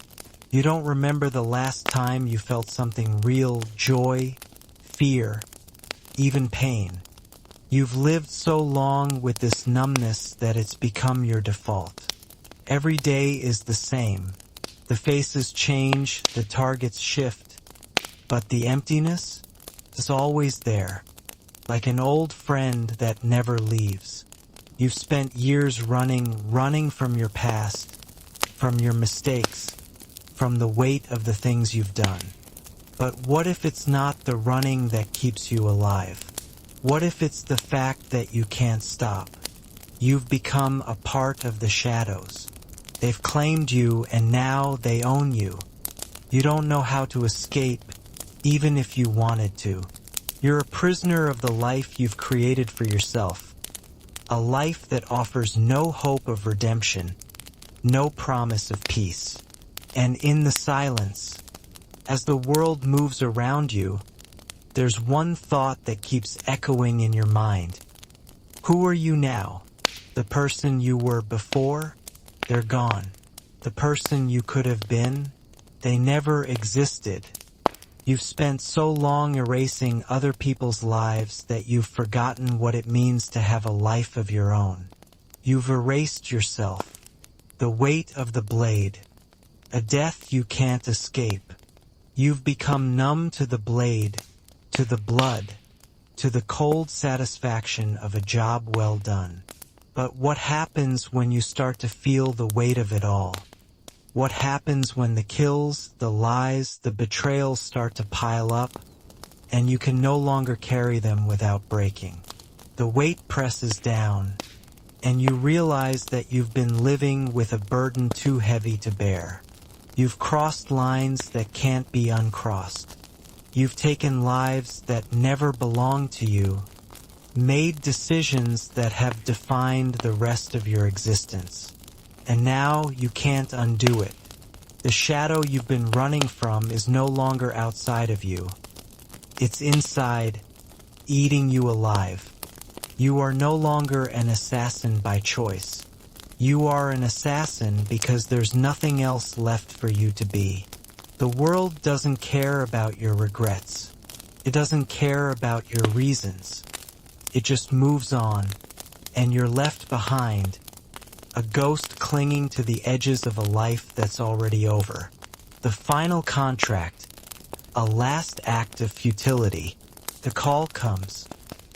You don't remember the last time you felt something real, joy, fear, even pain. You've lived so long with this numbness that it's become your default. Every day is the same. The faces change, the targets shift, but the emptiness is always there, like an old friend that never leaves. You've spent years running from your past, from your mistakes, from the weight of the things you've done. But what if it's not the running that keeps you alive? What if it's the fact that you can't stop? You've become a part of the shadows. They've claimed you and now they own you. You don't know how to escape, even if you wanted to. You're a prisoner of the life you've created for yourself. A life that offers no hope of redemption, no promise of peace. And in the silence, as the world moves around you, there's one thought that keeps echoing in your mind. Who are you now? The person you were before? They're gone. The person you could have been? They never existed. You've spent so long erasing other people's lives that you've forgotten what it means to have a life of your own. You've erased yourself. The weight of the blade. A death you can't escape. You've become numb to the blade, to the blood, to the cold satisfaction of a job well done. But what happens when you start to feel the weight of it all? What happens when the kills, the lies, the betrayals start to pile up, and you can no longer carry them without breaking? The weight presses down, and you realize that you've been living with a burden too heavy to bear. You've crossed lines that can't be uncrossed. You've taken lives that never belonged to you, made decisions that have defined the rest of your existence. And now you can't undo it. The shadow you've been running from is no longer outside of you. It's inside, eating you alive. You are no longer an assassin by choice. You are an assassin because there's nothing else left for you to be. The world doesn't care about your regrets. It doesn't care about your reasons. It just moves on, and you're left behind, a ghost clinging to the edges of a life that's already over. The final contract, a last act of futility. The call comes.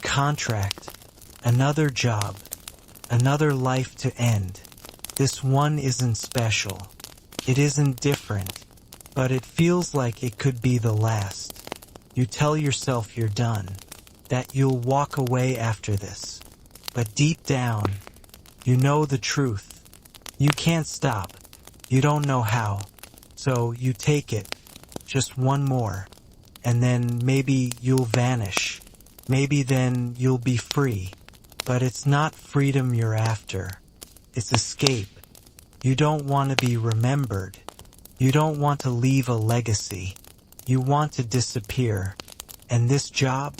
Contract. Another job. Another life to end. This one isn't special. It isn't different. But it feels like it could be the last. You tell yourself you're done. That you'll walk away after this. But deep down, you know the truth. You can't stop. You don't know how. So you take it. Just one more. And then maybe you'll vanish. Maybe then you'll be free. But it's not freedom you're after. It's escape. You don't want to be remembered. You don't want to leave a legacy. You want to disappear. And this job?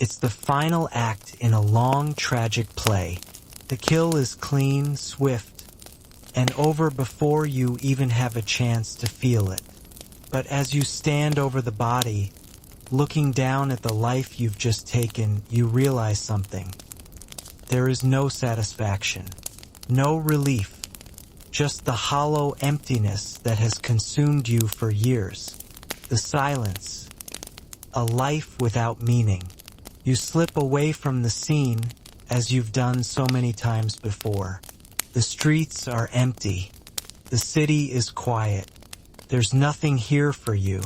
It's the final act in a long, tragic play. The kill is clean, swift, and over before you even have a chance to feel it. But as you stand over the body, looking down at the life you've just taken, you realize something. There is no satisfaction, no relief, just the hollow emptiness that has consumed you for years. The silence, a life without meaning. You slip away from the scene, as you've done so many times before. The streets are empty. The city is quiet. There's nothing here for you.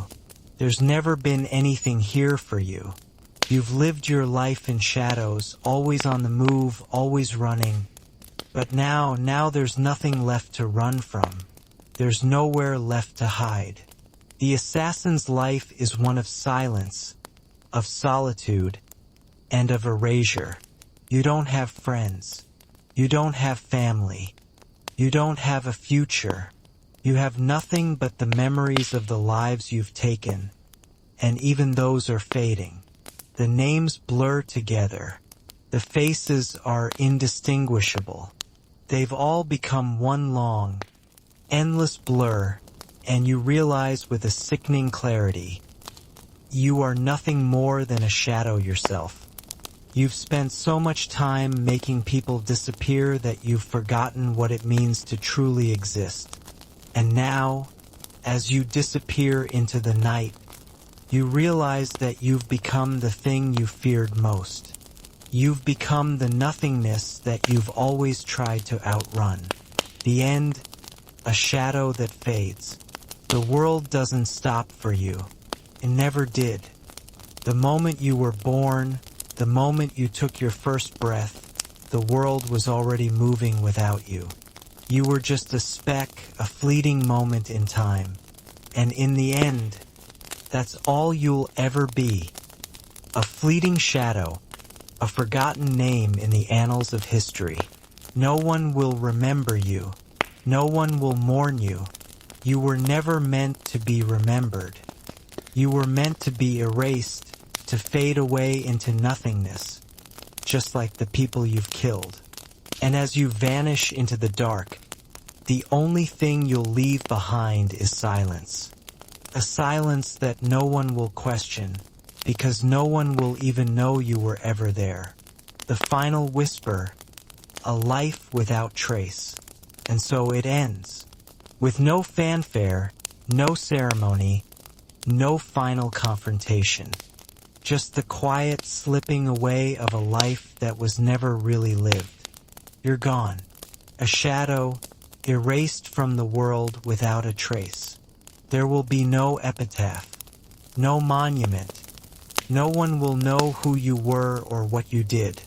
There's never been anything here for you. You've lived your life in shadows, always on the move, always running. But now there's nothing left to run from. There's nowhere left to hide. The assassin's life is one of silence, of solitude, and of erasure. You don't have friends. You don't have family. You don't have a future. You have nothing but the memories of the lives you've taken. And even those are fading. The names blur together. The faces are indistinguishable. They've all become one long, endless blur, and you realize with a sickening clarity, you are nothing more than a shadow yourself. You've spent so much time making people disappear that you've forgotten what it means to truly exist. And now, as you disappear into the night, you realize that you've become the thing you feared most. You've become the nothingness that you've always tried to outrun. The end, a shadow that fades. The world doesn't stop for you. It never did. The moment you were born, the moment you took your first breath, the world was already moving without you. You were just a speck, a fleeting moment in time. And in the end, that's all you'll ever be. A fleeting shadow, a forgotten name in the annals of history. No one will remember you. No one will mourn you. You were never meant to be remembered. You were meant to be erased, to fade away into nothingness, just like the people you've killed. And as you vanish into the dark, the only thing you'll leave behind is silence. A silence that no one will question, because no one will even know you were ever there. The final whisper, a life without trace. And so it ends. With no fanfare, no ceremony, no final confrontation. Just the quiet slipping away of a life that was never really lived. You're gone. A shadow, erased from the world without a trace. There will be no epitaph, no monument. No one will know who you were or what you did.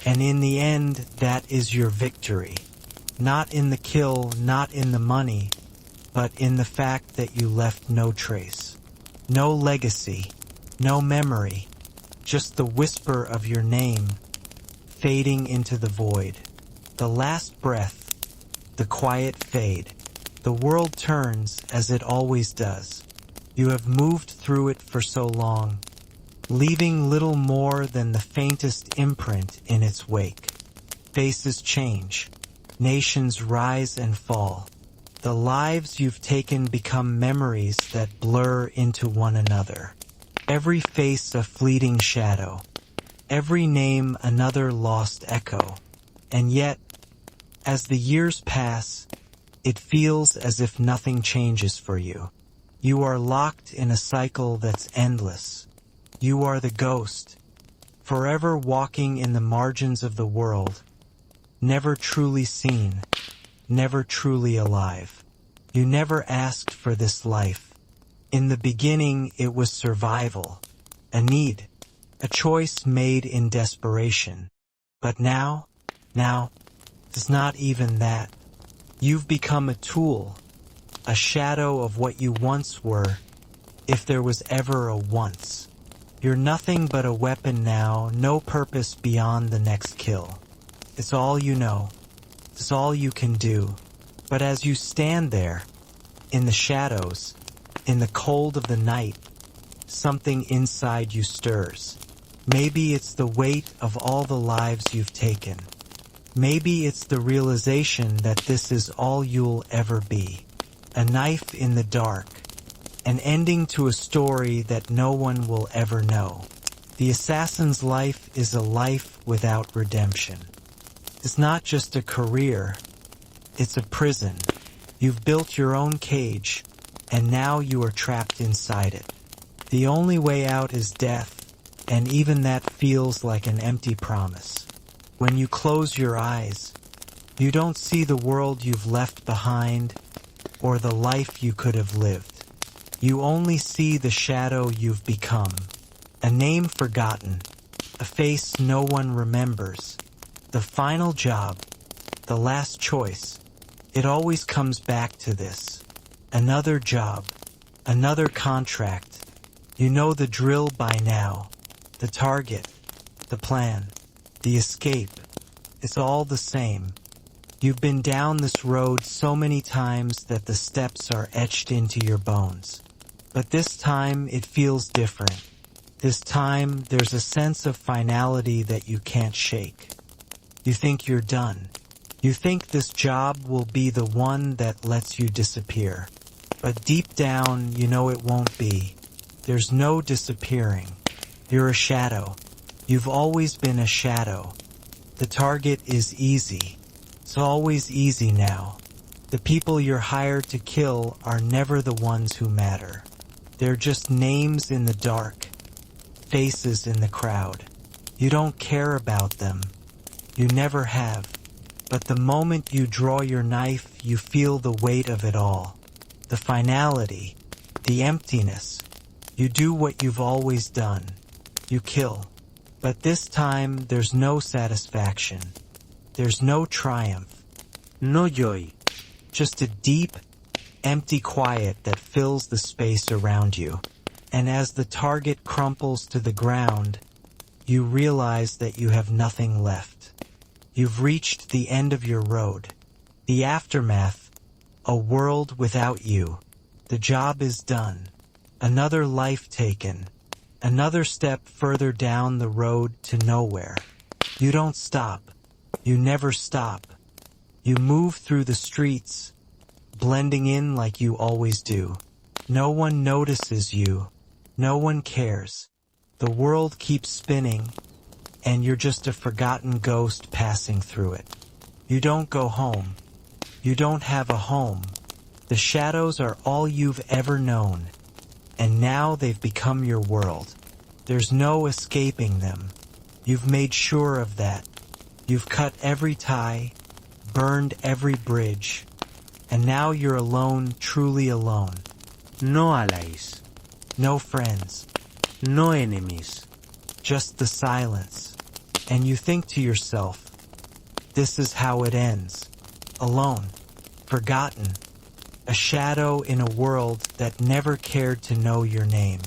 And in the end, that is your victory. Not in the kill, not in the money, but in the fact that you left no trace. No legacy. No memory, just the whisper of your name, fading into the void. The last breath, the quiet fade. The world turns as it always does. You have moved through it for so long, leaving little more than the faintest imprint in its wake. Faces change. Nations rise and fall. The lives you've taken become memories that blur into one another. Every face a fleeting shadow. Every name another lost echo. And yet, as the years pass, it feels as if nothing changes for you. You are locked in a cycle that's endless. You are the ghost, forever walking in the margins of the world, never truly seen, never truly alive. You never asked for this life. In the beginning, it was survival, a need, a choice made in desperation. But now, it's not even that. You've become a tool, a shadow of what you once were, if there was ever a once. You're nothing but a weapon now, no purpose beyond the next kill. It's all you know. It's all you can do. But as you stand there, in the shadows, in the cold of the night, something inside you stirs. Maybe it's the weight of all the lives you've taken. Maybe it's the realization that this is all you'll ever be. A knife in the dark. An ending to a story that no one will ever know. The assassin's life is a life without redemption. It's not just a career. It's a prison. You've built your own cage, and now you are trapped inside it. The only way out is death, and even that feels like an empty promise. When you close your eyes, you don't see the world you've left behind or the life you could have lived. You only see the shadow you've become, a name forgotten, a face no one remembers. The final job, the last choice, it always comes back to this. Another job, another contract. You know the drill by now, the target, the plan. The escape, it's all the same. You've been down this road so many times that the steps are etched into your bones. But this time it feels different. This time there's a sense of finality that you can't shake. You think you're done. You think this job will be the one that lets you disappear. But deep down, you know it won't be. There's no disappearing. You're a shadow. You've always been a shadow. The target is easy. It's always easy now. The people you're hired to kill are never the ones who matter. They're just names in the dark, faces in the crowd. You don't care about them. You never have. But the moment you draw your knife, you feel the weight of it all. The finality, the emptiness. You do what you've always done. You kill. But this time, there's no satisfaction. There's no triumph. No joy. Just a deep, empty quiet that fills the space around you. And as the target crumples to the ground, you realize that you have nothing left. You've reached the end of your road. The aftermath, a world without you. The job is done. Another life taken. Another step further down the road to nowhere. You don't stop. You never stop. You move through the streets, blending in like you always do. No one notices you. No one cares. The world keeps spinning, and you're just a forgotten ghost passing through it. You don't go home. You don't have a home. The shadows are all you've ever known. And now they've become your world. There's no escaping them. You've made sure of that. You've cut every tie, burned every bridge, and now you're alone, truly alone. No allies. No friends. No enemies. Just the silence. And you think to yourself, this is how it ends. Alone. Forgotten. A shadow in a world that never cared to know your name.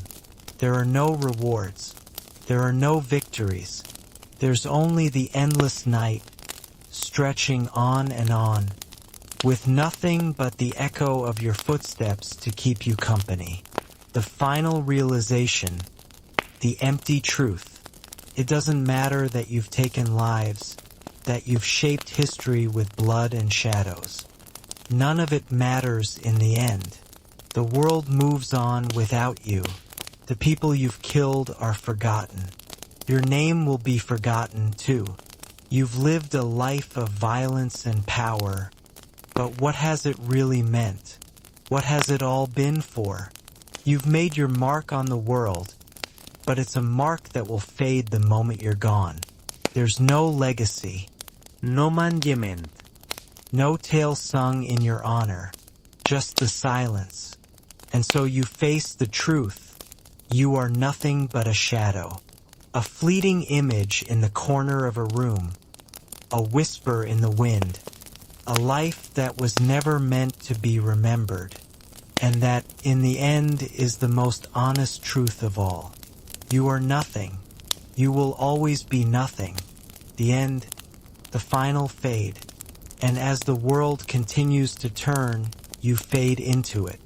There are no rewards. There are no victories. There's only the endless night, stretching on and on, with nothing but the echo of your footsteps to keep you company. The final realization, the empty truth. It doesn't matter that you've taken lives, that you've shaped history with blood and shadows. None of it matters in the end. The world moves on without you. The people you've killed are forgotten. Your name will be forgotten too. You've lived a life of violence and power, but what has it really meant? What has it all been for? You've made your mark on the world, but it's a mark that will fade the moment you're gone. There's no legacy, No management. no tale sung in your honor, just the silence. And so you face the truth. You are nothing but a shadow, a fleeting image in the corner of a room, a whisper in the wind, a life that was never meant to be remembered, and that, in the end, is the most honest truth of all. You are nothing. You will always be nothing. The end, the final fade. And as the world continues to turn, you fade into it.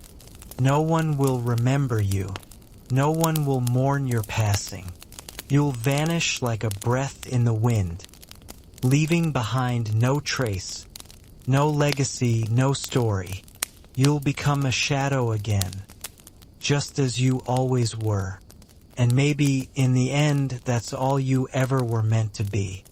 No one will remember you. No one will mourn your passing. You'll vanish like a breath in the wind, leaving behind no trace, no legacy, no story. You'll become a shadow again, just as you always were. And maybe, in the end, that's all you ever were meant to be.